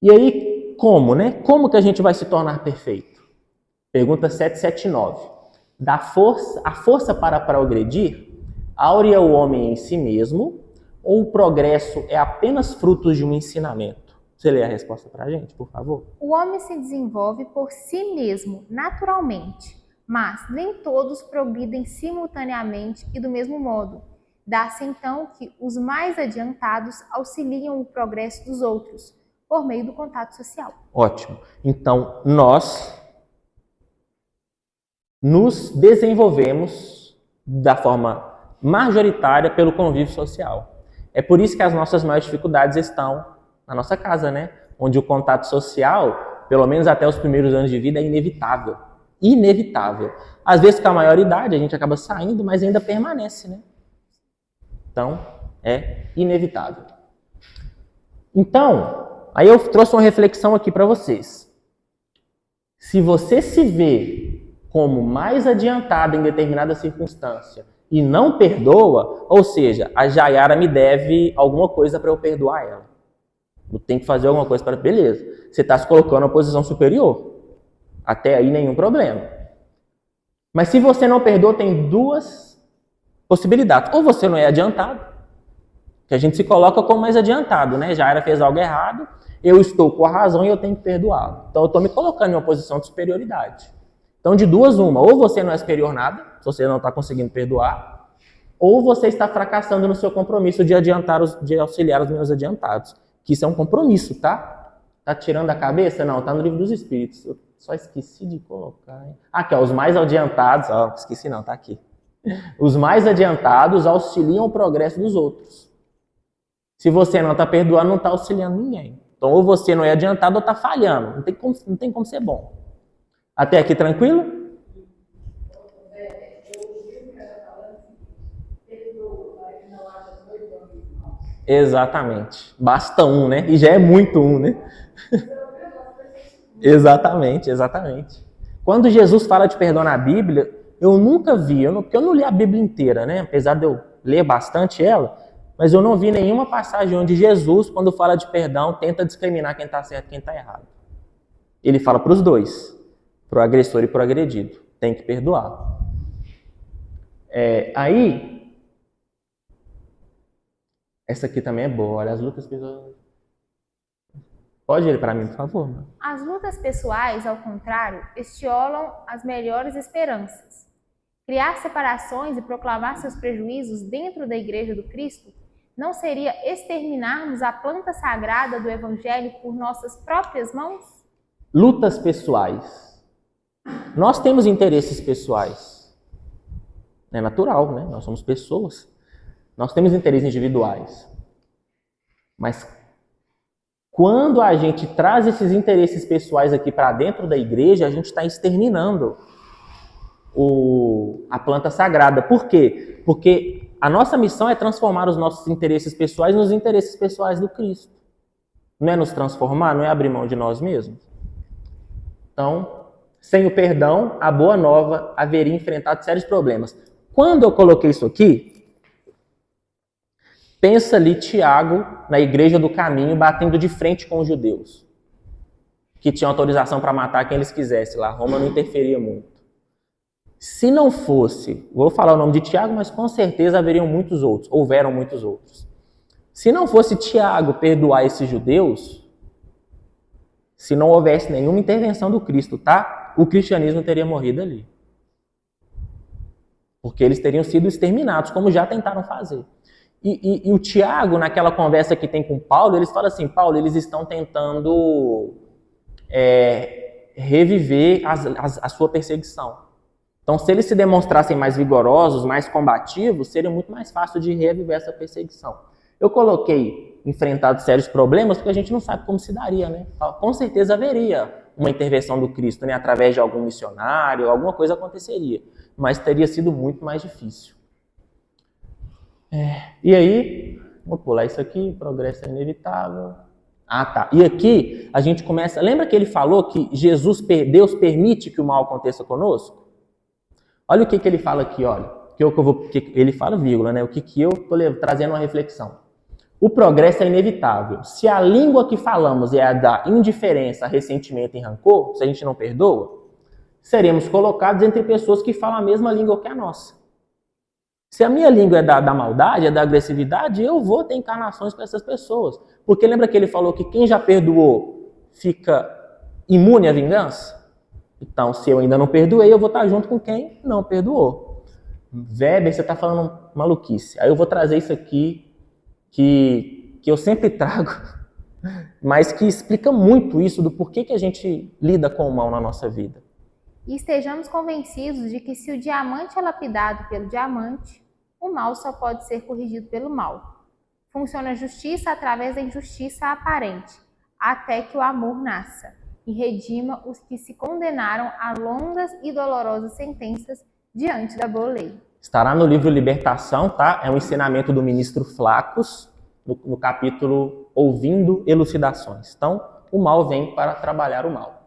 E aí, como, né? Como que a gente vai se tornar perfeito? Pergunta 779. A força para progredir aurea o homem em si mesmo ou o progresso é apenas fruto de um ensinamento? Você lê a resposta para a gente, por favor? O homem se desenvolve por si mesmo, naturalmente, mas nem todos progridem simultaneamente e do mesmo modo. Dá-se então que os mais adiantados auxiliam o progresso dos outros, por meio do contato social. Ótimo. Então, nós nos desenvolvemos da forma majoritária pelo convívio social. É por isso que as nossas maiores dificuldades estão na nossa casa, né? Onde o contato social, pelo menos até os primeiros anos de vida, é inevitável. Inevitável. Às vezes, com a maioridade, a gente acaba saindo, mas ainda permanece, né? Então, é inevitável. Então, aí eu trouxe uma reflexão aqui para vocês. Se você se vê como mais adiantado em determinada circunstância e não perdoa, ou seja, a Jaiara me deve alguma coisa para eu perdoar ela. Eu tenho que fazer alguma coisa para... Beleza, você está se colocando na posição superior. Até aí nenhum problema. Mas se você não perdoa, tem duas possibilidades. Ou você não é adiantado, que a gente se coloca como mais adiantado, né? Jaiara fez algo errado, eu estou com a razão e eu tenho que perdoá-lo. Então eu estou me colocando em uma posição de superioridade. Então de duas uma, ou você não é superior nada, se você não está conseguindo perdoar, ou você está fracassando no seu compromisso de de auxiliar os meus adiantados. Que isso é um compromisso, tá? Tá tirando a cabeça? Não, tá no livro dos Espíritos. Eu só esqueci de colocar. Hein? Aqui, ó, os mais adiantados, ó, esqueci não, tá aqui. Os mais adiantados auxiliam o progresso dos outros. Se você não está perdoando, não está auxiliando ninguém. Então, ou você não é adiantado ou está falhando. Não tem como ser bom. Até aqui, tranquilo? Exatamente. Basta um, né? E já é muito um, né? Exatamente. Quando Jesus fala de perdão na Bíblia, eu nunca vi, porque eu não li a Bíblia inteira, né? Apesar de eu ler bastante ela, mas eu não vi nenhuma passagem onde Jesus, quando fala de perdão, tenta discriminar quem está certo e quem está errado. Ele fala para os dois, para o agressor e para o agredido. Tem que perdoar. Aí, essa aqui também é boa. Olha, as lutas pessoais... Pode ir para mim, por favor. As lutas pessoais, ao contrário, estiolam as melhores esperanças. Criar separações e proclamar seus prejuízos dentro da Igreja do Cristo não seria exterminarmos a planta sagrada do Evangelho por nossas próprias mãos? Lutas pessoais. Nós temos interesses pessoais. É natural, né? Nós somos pessoas. Nós temos interesses individuais. Mas quando a gente traz esses interesses pessoais aqui para dentro da igreja, a gente está exterminando a planta sagrada. Por quê? Porque a nossa missão é transformar os nossos interesses pessoais nos interesses pessoais do Cristo. Não é nos transformar, não é abrir mão de nós mesmos. Então, sem o perdão, a boa nova haveria enfrentado sérios problemas. Quando eu coloquei isso aqui, pensa ali Tiago na igreja do caminho batendo de frente com os judeus, que tinham autorização para matar quem eles quisessem lá. Roma não interferia muito. Se não fosse, vou falar o nome de Tiago, mas com certeza haveriam muitos outros, houveram muitos outros. Se não fosse Tiago perdoar esses judeus, se não houvesse nenhuma intervenção do Cristo, tá? O cristianismo teria morrido ali. Porque eles teriam sido exterminados, como já tentaram fazer. E o Tiago, naquela conversa que tem com Paulo, eles falam assim, Paulo, eles estão tentando reviver a sua perseguição. Então, se eles se demonstrassem mais vigorosos, mais combativos, seria muito mais fácil de reviver essa perseguição. Eu coloquei enfrentado sérios problemas porque a gente não sabe como se daria, né? Com certeza haveria uma intervenção do Cristo, né? Através de algum missionário, alguma coisa aconteceria, mas teria sido muito mais difícil. E aí, vou pular isso aqui, progresso é inevitável. Ah, tá. E aqui a gente começa... Lembra que ele falou que Deus permite que o mal aconteça conosco? Olha o que ele fala aqui, olha. Ele fala vírgula, né? O que eu estou trazendo uma reflexão. O progresso é inevitável. Se a língua que falamos é a da indiferença, ressentimento e rancor, se a gente não perdoa, seremos colocados entre pessoas que falam a mesma língua que a nossa. Se a minha língua é da maldade, é da agressividade, eu vou ter encarnações para essas pessoas. Porque lembra que ele falou que quem já perdoou fica imune à vingança? Então, se eu ainda não perdoei, eu vou estar junto com quem não perdoou. Weber, você está falando maluquice. Aí eu vou trazer isso aqui que eu sempre trago, mas que explica muito isso do porquê que a gente lida com o mal na nossa vida. E estejamos convencidos de que se o diamante é lapidado pelo diamante, o mal só pode ser corrigido pelo mal. Funciona a justiça através da injustiça aparente, até que o amor nasça e redima os que se condenaram a longas e dolorosas sentenças diante da boa lei. Estará no livro Libertação, tá? É um ensinamento do ministro Flacos, no capítulo Ouvindo Elucidações. Então, o mal vem para trabalhar o mal.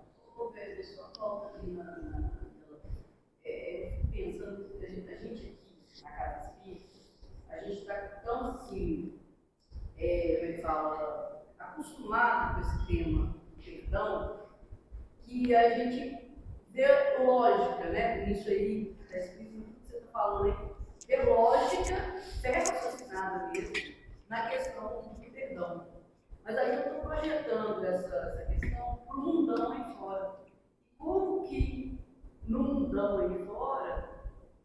Pensando que a gente aqui na Casa Espírita, a gente está tão assim, acostumado com esse tema do perdão, que a gente vê lógica, né? Nisso aí, está escrito no que você está falando aí, vê lógica, fé raciocinada mesmo, na questão do perdão. Mas aí eu estou projetando essa questão para o mundão aí fora. Como que no mundão aí fora,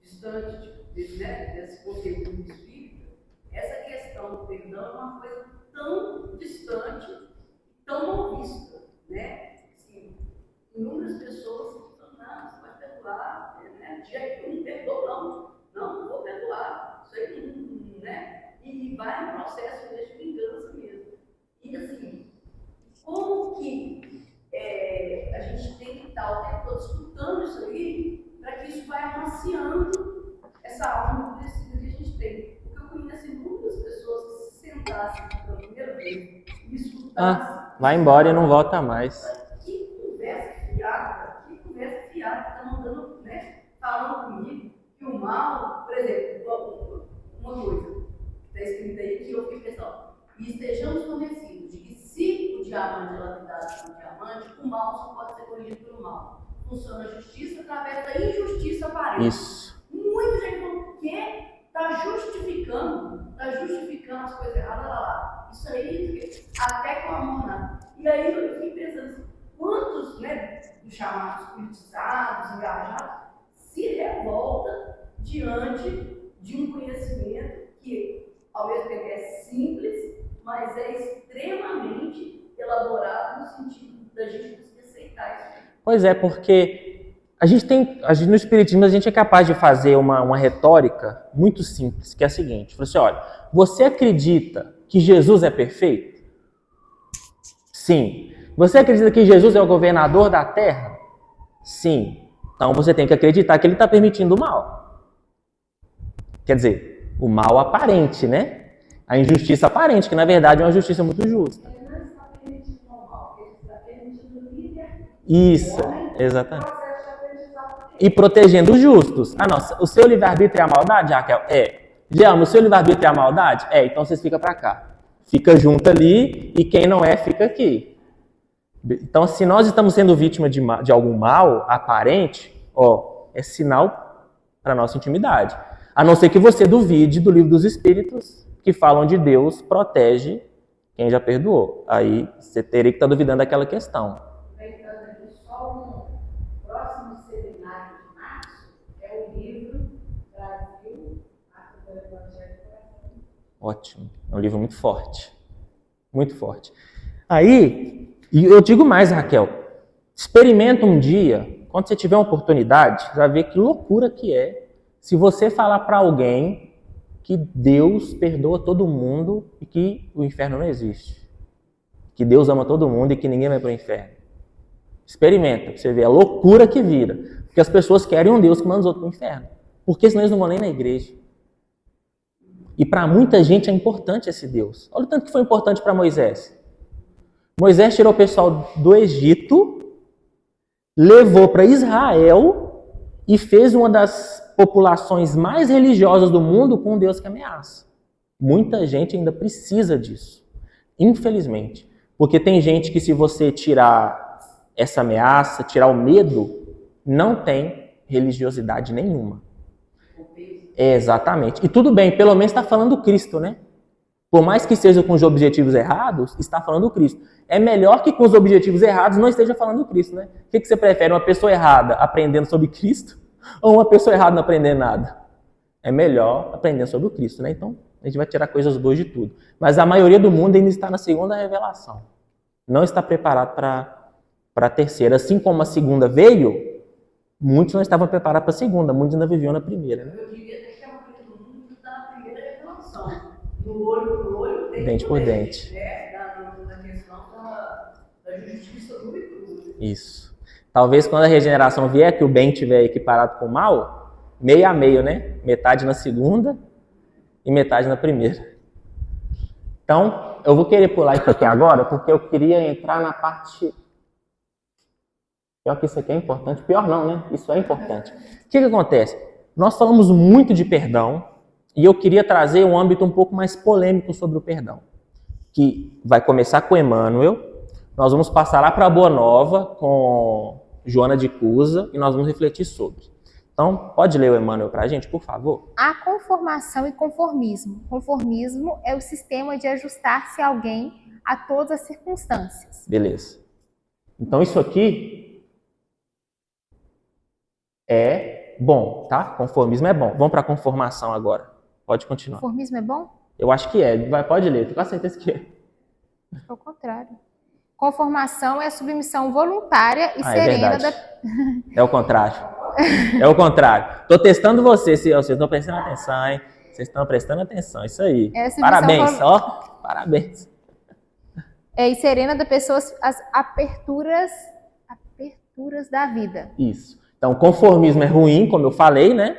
distante desse conteúdo espírita, essa questão do perdão é uma coisa tão distante, tão mal vista, né? Assim, inúmeras pessoas falam, não, você pode perdoar, né? Dia que eu não perdoo, não vou perdoar, isso aí não, né? E vai no processo de vingança mesmo. E assim, como que a gente tem que estar o tempo todo escutando isso aí, para que isso vai amaciando essa alma endurecida que a gente tem. Porque eu conheço muitas pessoas que se sentassem pela primeira vez e escutassem. Vai embora e não volta mais. Que conversa fiada, que tá mandando, né, falando comigo, que o mal, por exemplo, uma coisa que está escrita aí que eu fiquei pensando, e estejamos convencidos de que se o diamante é lapidado pelo diamante, o mal só pode ser corrigido pelo mal. Funciona a justiça através da injustiça aparente. Isso. Muita gente falou que está justificando as coisas erradas lá. Isso aí, até com a amor nada. E aí eu fiquei pensando assim, quantos, né, dos chamados politizados, engajados, se revolta diante de um conhecimento que, ao mesmo tempo, é simples, mas é extremamente elaborado no sentido da gente conseguir aceitar isso. Pois é, porque no Espiritismo a gente é capaz de fazer uma retórica muito simples, que é a seguinte, fala assim, olha, você acredita que Jesus é perfeito? Sim. Você acredita que Jesus é o governador da Terra? Sim. Então você tem que acreditar que ele está permitindo o mal. Quer dizer, o mal aparente, né? A injustiça aparente, que na verdade é uma justiça muito justa. Ele não está permitindo o mal, ele está permitindo o livre-arbítrio. Isso, exatamente. E protegendo os justos. Ah, não, o seu livre-arbítrio é a maldade, Raquel? É. Gelma, o seu livre-arbítrio é a maldade? É, então vocês ficam para cá. Fica junto ali e quem não é, fica aqui. Então, se nós estamos sendo vítima de algum mal aparente, é sinal para a nossa intimidade. A não ser que você duvide do livro dos Espíritos, que falam de Deus protege quem já perdoou. Aí você teria que estar duvidando daquela questão. Lembrando aqui só um próximo seminário de março, é o livro Brasil, a do Evangelho do Coração. Ótimo. É um livro muito forte. Muito forte. Aí, e eu digo mais, Raquel, experimenta um dia, quando você tiver uma oportunidade, você vai ver que loucura que é se você falar para alguém que Deus perdoa todo mundo e que o inferno não existe. Que Deus ama todo mundo e que ninguém vai para o inferno. Experimenta, pra você ver a loucura que vira. Porque as pessoas querem um Deus que manda os outros para o inferno. Porque senão eles não vão nem na igreja. E para muita gente é importante esse Deus. Olha o tanto que foi importante para Moisés. Moisés tirou o pessoal do Egito, levou para Israel e fez uma das populações mais religiosas do mundo com um Deus que ameaça. Muita gente ainda precisa disso, infelizmente. Porque tem gente que, se você tirar essa ameaça, tirar o medo, não tem religiosidade nenhuma. Exatamente. E tudo bem, pelo menos está falando do Cristo, né? Por mais que seja com os objetivos errados, está falando do Cristo. É melhor que com os objetivos errados não esteja falando do Cristo, né? O que você prefere? Uma pessoa errada aprendendo sobre Cristo ou uma pessoa errada não aprendendo nada? É melhor aprender sobre o Cristo, né? Então, a gente vai tirar coisas boas de tudo. Mas a maioria do mundo ainda está na segunda revelação. Não está preparado para a terceira. Assim como a segunda veio, muitos não estavam preparados para a segunda, muitos ainda viviam na primeira, né? Eu diria até que é uma coisa do mundo que está na primeira revelação. No olho por olho, dente por dente. Na questão da justiça do e tudo. Isso. Talvez quando a regeneração vier, que o bem estiver equiparado com o mal, meio a meio, né? Metade na segunda e metade na primeira. Então, eu vou querer pular isso aqui agora, porque eu queria entrar na parte... Pior que isso aqui é importante. Pior não, né? Isso é importante. O que acontece? Nós falamos muito de perdão, e eu queria trazer um âmbito um pouco mais polêmico sobre o perdão. Que vai começar com Emmanuel, nós vamos passar lá para a Boa Nova, com Joana de Cusa, e nós vamos refletir sobre. Então, pode ler o Emmanuel para a gente, por favor? Há conformação e conformismo. Conformismo é o sistema de ajustar-se a alguém a todas as circunstâncias. Beleza. Então, isso aqui é bom, tá? Conformismo é bom. Vamos para a conformação agora. Pode continuar. Conformismo é bom? Eu acho que é. Pode ler, tenho quase certeza que é. Acho que é o contrário. Conformação é a submissão voluntária e É serena verdade. É o contrário. É o contrário. Estou testando vocês estão prestando atenção, hein? Vocês estão prestando atenção, isso aí. É a Parabéns, ó. Parabéns. E serena da pessoa as aperturas da vida. Isso. Então, conformismo é ruim, como eu falei, né?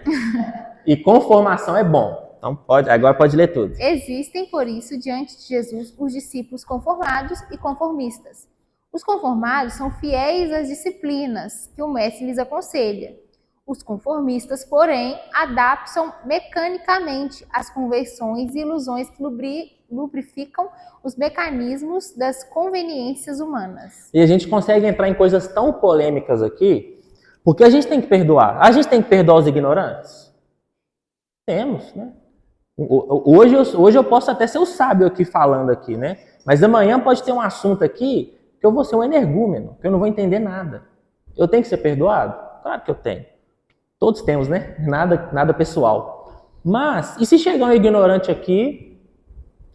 E conformação é bom. Então, agora pode ler tudo. Existem, por isso, diante de Jesus, os discípulos conformados e conformistas. Os conformados são fiéis às disciplinas que o mestre lhes aconselha. Os conformistas, porém, adaptam mecanicamente as conversões e ilusões que lubrificam os mecanismos das conveniências humanas. E a gente consegue entrar em coisas tão polêmicas aqui, porque a gente tem que perdoar. A gente tem que perdoar os ignorantes? Temos, né? Hoje eu posso até ser o sábio aqui falando aqui, né? Mas amanhã pode ter um assunto aqui que eu vou ser um energúmeno, que eu não vou entender nada. Eu tenho que ser perdoado? Claro que eu tenho. Todos temos, né? Nada pessoal. Mas, e se chegar um ignorante aqui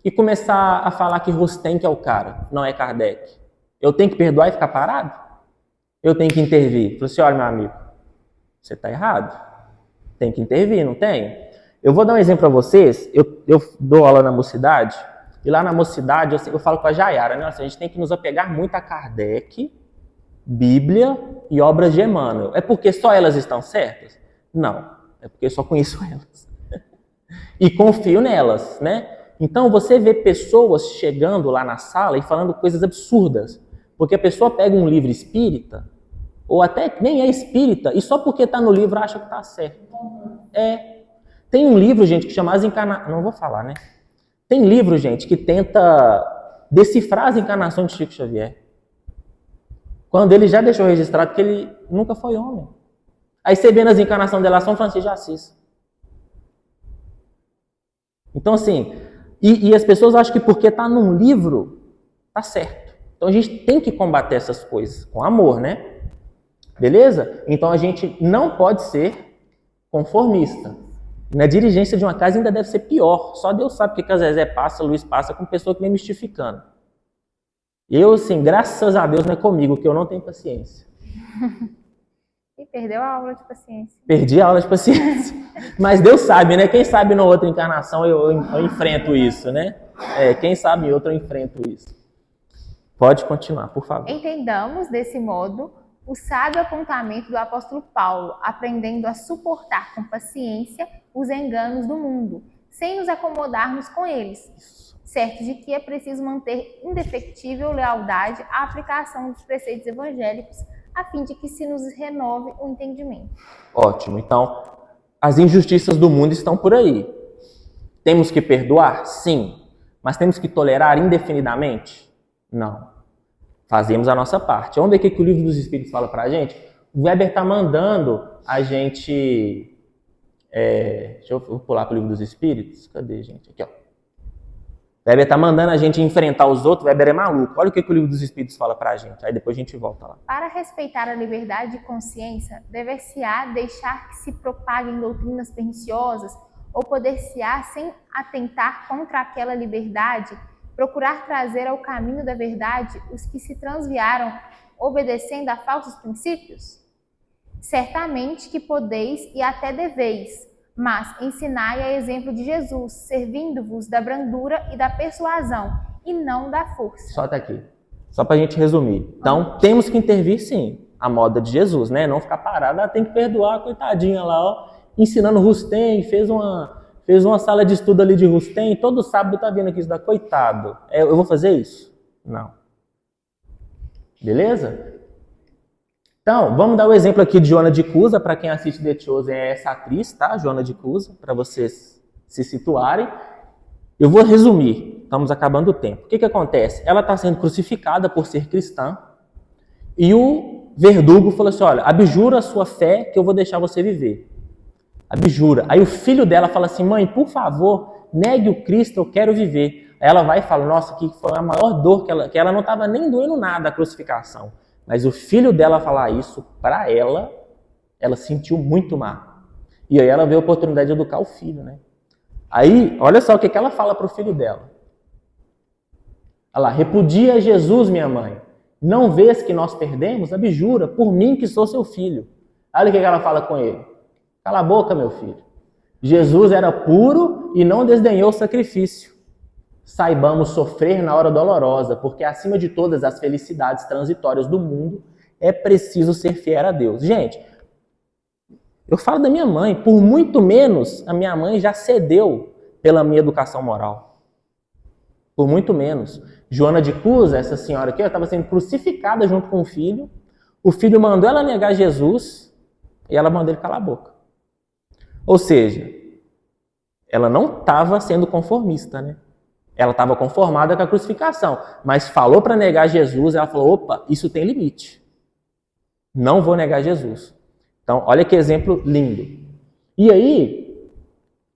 e começar a falar que Rustem que é o cara, não é Kardec? Eu tenho que perdoar e ficar parado? Eu tenho que intervir? Falei assim, olha, meu amigo, você está errado. Tem que intervir, não tem? Eu vou dar um exemplo para vocês. Eu dou aula na Mocidade, e lá na Mocidade eu falo com a Jaiara, né? A gente tem que nos apegar muito a Kardec, Bíblia e obras de Emmanuel. É porque só elas estão certas? Não, é porque eu só conheço elas. E confio nelas, né? Então você vê pessoas chegando lá na sala e falando coisas absurdas. Porque a pessoa pega um livro espírita, ou até nem é espírita, e só porque está no livro acha que está certo. Tem um livro, gente, que chama As Encarnações... Não vou falar, né? Tem livro, gente, que tenta decifrar as encarnações de Chico Xavier. Quando ele já deixou registrado que ele nunca foi homem. Aí você vê nas encarnações dela São Francisco de Assis. Então, assim, e as pessoas acham que porque está num livro, tá certo. Então a gente tem que combater essas coisas com amor, né? Beleza? Então a gente não pode ser conformista. Na dirigência de uma casa ainda deve ser pior. Só Deus sabe o que a Zezé passa, Luiz passa com pessoa que vem mistificando. Eu, assim, graças a Deus não é comigo, que eu não tenho paciência. E perdeu a aula de paciência. Perdi a aula de paciência. Mas Deus sabe, né? Quem sabe na outra encarnação eu enfrento isso, né? Quem sabe em outra eu enfrento isso. Pode continuar, por favor. Entendamos, desse modo, o sábio apontamento do apóstolo Paulo, aprendendo a suportar com paciência os enganos do mundo, sem nos acomodarmos com eles, certo de que é preciso manter indefectível lealdade à aplicação dos preceitos evangélicos, a fim de que se nos renove o entendimento. Ótimo. Então, as injustiças do mundo estão por aí. Temos que perdoar? Sim. Mas temos que tolerar indefinidamente? Não. Fazemos a nossa parte. Vamos ver o que o Livro dos Espíritos fala pra gente? O Weber está mandando a gente... deixa eu pular para o Livro dos Espíritos. Cadê, gente? Aqui, ó. O Weber está mandando a gente enfrentar os outros. O Weber é maluco. Olha o que o Livro dos Espíritos fala pra gente. Aí depois a gente volta lá. Para respeitar a liberdade de consciência, dever-se-á deixar que se propaguem doutrinas perniciosas ou poder-se-á, sem atentar contra aquela liberdade, procurar trazer ao caminho da verdade os que se transviaram, obedecendo a falsos princípios? Certamente que podeis e até deveis, mas ensinai a exemplo de Jesus, servindo-vos da brandura e da persuasão, e não da força. Solta aqui. Só pra gente resumir. Então, temos que intervir sim. A moda de Jesus, né? Não ficar parada, tem que perdoar a coitadinha lá, ó. Ensinando Rustem, fez uma sala de estudo ali de Rustem, todo sábado tá vindo aqui isso da coitado. Eu vou fazer isso? Não. Beleza? Então, vamos dar o exemplo aqui de Joana de Cusa. Para quem assiste The Chosen, é essa atriz, tá? Joana de Cusa, para vocês se situarem. Eu vou resumir, estamos acabando o tempo. O que acontece? Ela está sendo crucificada por ser cristã e o verdugo falou assim, olha, abjura a sua fé que eu vou deixar você viver. Abjura. Aí o filho dela fala assim, mãe, por favor, negue o Cristo, eu quero viver. Aí ela vai e fala, nossa, que foi a maior dor que ela não estava nem doendo nada a crucificação. Mas o filho dela falar isso para ela sentiu muito mal. E aí ela vê a oportunidade de educar o filho, né? Aí, olha só o que ela fala para o filho dela. Olha lá, repudia Jesus, minha mãe. Não vês que nós perdemos? Abjura, por mim que sou seu filho. Olha o que ela fala com ele. Cala a boca, meu filho. Jesus era puro e não desdenhou o sacrifício. Saibamos sofrer na hora dolorosa, porque acima de todas as felicidades transitórias do mundo, é preciso ser fiel a Deus. Gente, eu falo da minha mãe, por muito menos a minha mãe já cedeu pela minha educação moral. Por muito menos. Joana de Cusa, essa senhora aqui, estava sendo crucificada junto com o filho mandou ela negar Jesus e ela mandou ele calar a boca. Ou seja, ela não estava sendo conformista, né? Ela estava conformada com a crucificação, mas falou para negar Jesus, ela falou, opa, isso tem limite. Não vou negar Jesus. Então, olha que exemplo lindo. E aí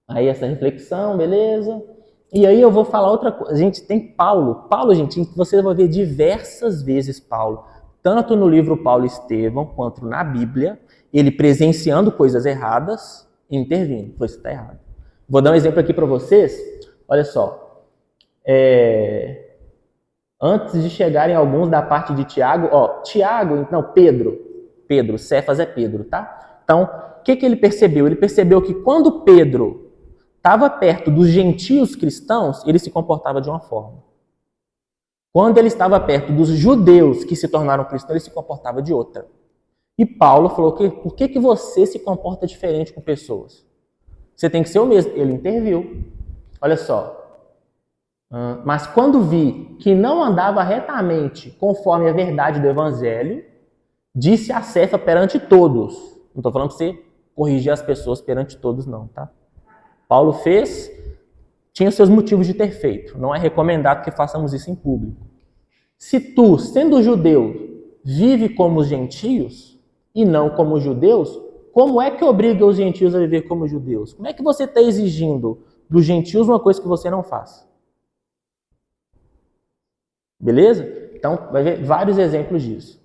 essa reflexão, beleza? E aí eu vou falar outra coisa. Gente, tem Paulo. Paulo, gente, você vai ver diversas vezes Paulo, tanto no livro Paulo e Estevão, quanto na Bíblia, ele presenciando coisas erradas e intervindo. Pois está errado. Vou dar um exemplo aqui para vocês. Olha só. Antes de chegarem alguns da parte de Tiago, Pedro, Cefas é Pedro, tá? Então, o que ele percebeu? Ele percebeu que quando Pedro estava perto dos gentios cristãos, ele se comportava de uma forma. Quando ele estava perto dos judeus que se tornaram cristãos, ele se comportava de outra. E Paulo falou que por que você se comporta diferente com pessoas? Você tem que ser o mesmo. Ele interviu. Olha só. Mas quando vi que não andava retamente conforme a verdade do evangelho, disse a Cefa perante todos. Não estou falando para você corrigir as pessoas perante todos, não, tá? Paulo fez, tinha seus motivos de ter feito. Não é recomendado que façamos isso em público. Se tu, sendo judeu, vive como os gentios e não como os judeus, como é que obriga os gentios a viver como judeus? Como é que você está exigindo dos gentios uma coisa que você não faz? Beleza? Então, vai ver vários exemplos disso.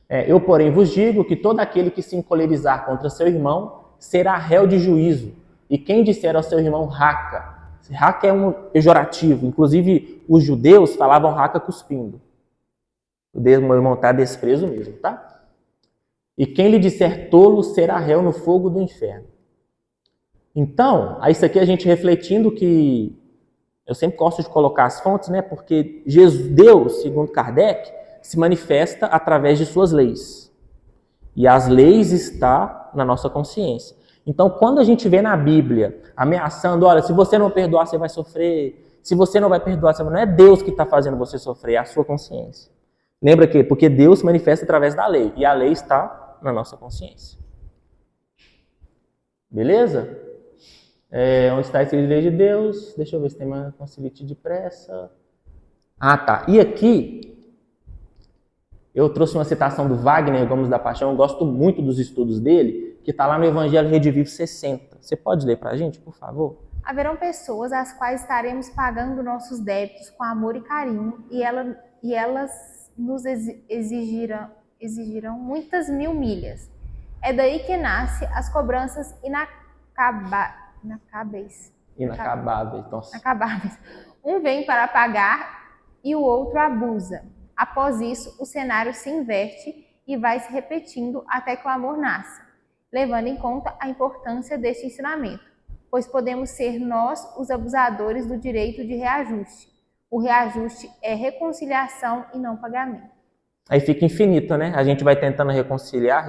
Eu, porém, vos digo que todo aquele que se encolerizar contra seu irmão será réu de juízo. E quem disser ao seu irmão raca, raca é um pejorativo, inclusive os judeus falavam raca cuspindo. O meu irmão está desprezo mesmo, tá? E quem lhe disser tolo será réu no fogo do inferno. Então, isso aqui a gente refletindo que eu sempre gosto de colocar as fontes, né? Porque Deus, segundo Kardec, se manifesta através de suas leis. E as leis estão na nossa consciência. Então, quando a gente vê na Bíblia ameaçando, olha, se você não perdoar, você vai sofrer. Se você não vai perdoar, não é Deus que está fazendo você sofrer, é a sua consciência. Lembra que? Porque Deus se manifesta através da lei. E a lei está na nossa consciência. Beleza? Onde está escrito lei de Deus? Deixa eu ver se tem mais concilite depressa. Ah, tá. E aqui, eu trouxe uma citação do Wagner Gomes da Paixão, eu gosto muito dos estudos dele, que está lá no Evangelho Redivivo 60. Você pode ler para a gente, por favor? Haverão pessoas às quais estaremos pagando nossos débitos com amor e carinho, e elas nos exigirão muitas mil milhas. É daí que nasce as cobranças inacabáveis. Um vem para pagar e o outro abusa. Após isso, o cenário se inverte e vai se repetindo até que o amor nasça, levando em conta a importância deste ensinamento, pois podemos ser nós os abusadores do direito de reajuste. O reajuste é reconciliação e não pagamento. Aí fica infinito, né? A gente vai tentando reconciliar.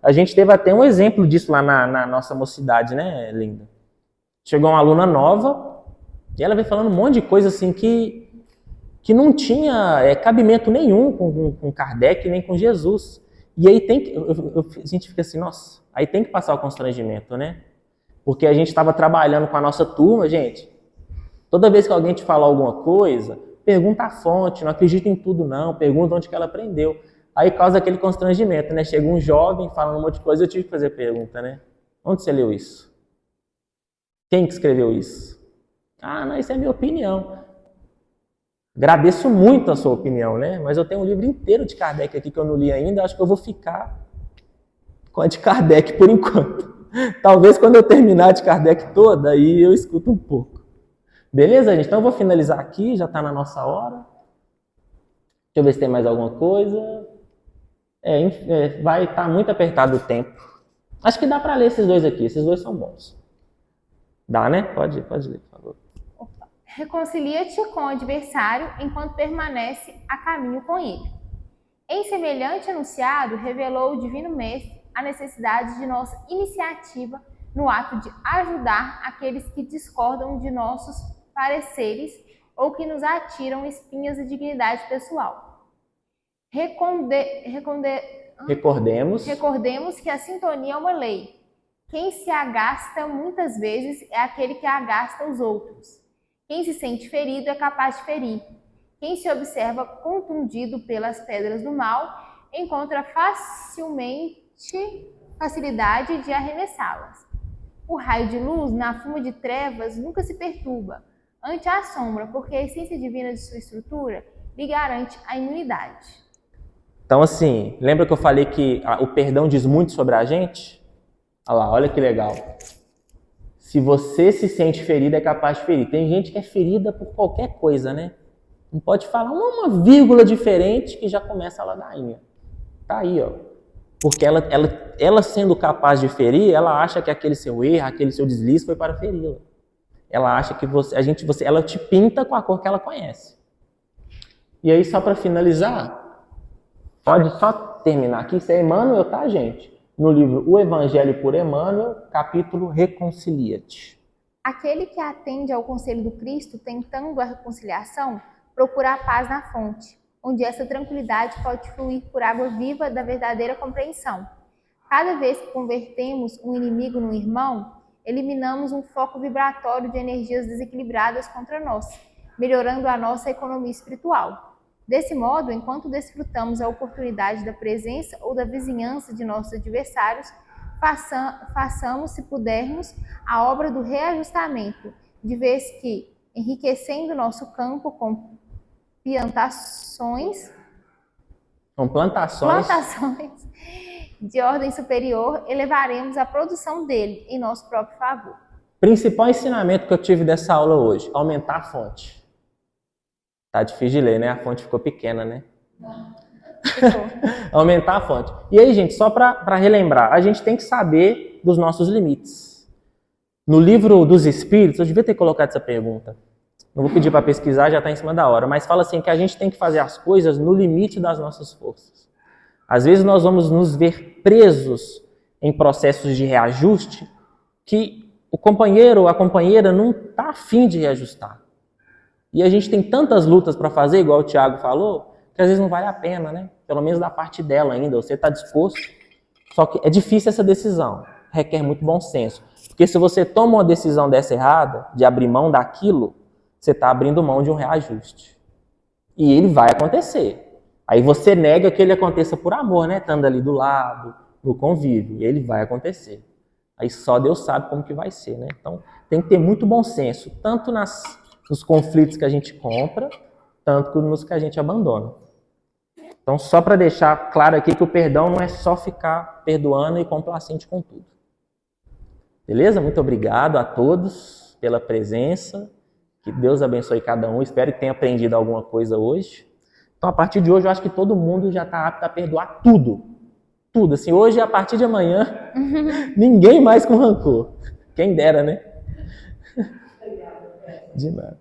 A gente teve até um exemplo disso lá na nossa mocidade, né, Linda? Chegou uma aluna nova e ela veio falando um monte de coisa assim que não tinha cabimento nenhum com Kardec nem com Jesus. E aí a gente fica assim, nossa, aí tem que passar o constrangimento, né? Porque a gente estava trabalhando com a nossa turma, gente. Toda vez que alguém te falar alguma coisa, pergunta a fonte, não acredita em tudo não, pergunta onde que ela aprendeu. Aí causa aquele constrangimento, né? Chega um jovem falando um monte de coisa, eu tive que fazer pergunta, né? Onde você leu isso? Quem que escreveu isso? Ah, não, isso é minha opinião. Agradeço muito a sua opinião, né? Mas eu tenho um livro inteiro de Kardec aqui que eu não li ainda, acho que eu vou ficar com a de Kardec por enquanto. Talvez quando eu terminar de Kardec toda, aí eu escuto um pouco. Beleza, gente? Então eu vou finalizar aqui, já está na nossa hora. Deixa eu ver se tem mais alguma coisa. Vai estar muito apertado o tempo. Acho que dá para ler esses dois aqui, esses dois são bons. Dá, né? Pode ler, por favor. Reconcilia-te com o adversário enquanto permanece a caminho com ele. Em semelhante enunciado, revelou o Divino Mestre a necessidade de nossa iniciativa no ato de ajudar aqueles que discordam de nossos pareceres ou que nos atiram espinhas de dignidade pessoal. Recordemos que a sintonia é uma lei. Quem se agasta muitas vezes é aquele que agasta os outros. Quem se sente ferido é capaz de ferir. Quem se observa contundido pelas pedras do mal encontra facilidade de arremessá-las. O raio de luz na fuma de trevas nunca se perturba ante a sombra, porque a essência divina de sua estrutura lhe garante a imunidade. Então, assim, lembra que eu falei que o perdão diz muito sobre a gente? Olha lá, olha que legal. Se você se sente ferido, é capaz de ferir. Tem gente que é ferida por qualquer coisa, né? Não pode falar uma vírgula diferente que já começa a ladainha. Tá aí, ó. Porque ela sendo capaz de ferir, ela acha que aquele seu erro, aquele seu deslize foi para feri-la. Ela acha que ela te pinta com a cor que ela conhece. E aí, só para finalizar, pode só terminar aqui, isso é Emmanuel, tá, gente? No livro O Evangelho por Emmanuel, capítulo Reconcilia-te. Aquele que atende ao conselho do Cristo, tentando a reconciliação, procura a paz na fonte, onde essa tranquilidade pode fluir por água viva da verdadeira compreensão. Cada vez que convertemos um inimigo num irmão, eliminamos um foco vibratório de energias desequilibradas contra nós, melhorando a nossa economia espiritual. Desse modo, enquanto desfrutamos a oportunidade da presença ou da vizinhança de nossos adversários, façamos, se pudermos, a obra do reajustamento, de vez que, enriquecendo nosso campo com plantações de ordem superior, elevaremos a produção dele em nosso próprio favor. Principal ensinamento que eu tive dessa aula hoje, aumentar a fonte. Tá difícil de ler, né? A fonte ficou pequena, né? Aumentar a fonte. E aí, gente, só para relembrar, a gente tem que saber dos nossos limites. No livro dos Espíritos, eu devia ter colocado essa pergunta. Não vou pedir para pesquisar, já está em cima da hora. Mas fala assim que a gente tem que fazer as coisas no limite das nossas forças. Às vezes nós vamos nos ver presos em processos de reajuste que o companheiro ou a companheira não está afim de reajustar. E a gente tem tantas lutas para fazer, igual o Tiago falou, que às vezes não vale a pena, né? Pelo menos da parte dela ainda, você está disposto. Só que é difícil essa decisão, requer muito bom senso. Porque se você toma uma decisão dessa errada, de abrir mão daquilo, você está abrindo mão de um reajuste. E ele vai acontecer. Aí você nega que ele aconteça por amor, né? Estando ali do lado, no convívio. Ele vai acontecer. Aí só Deus sabe como que vai ser, né? Então tem que ter muito bom senso, tanto nos conflitos que a gente compra, tanto nos que a gente abandona. Então, só para deixar claro aqui que o perdão não é só ficar perdoando e complacente com tudo. Beleza? Muito obrigado a todos pela presença. Que Deus abençoe cada um. Espero que tenha aprendido alguma coisa hoje. Então, a partir de hoje, eu acho que todo mundo já está apto a perdoar tudo. Tudo. Assim, hoje, a partir de amanhã, ninguém mais com rancor. Quem dera, né? De nada.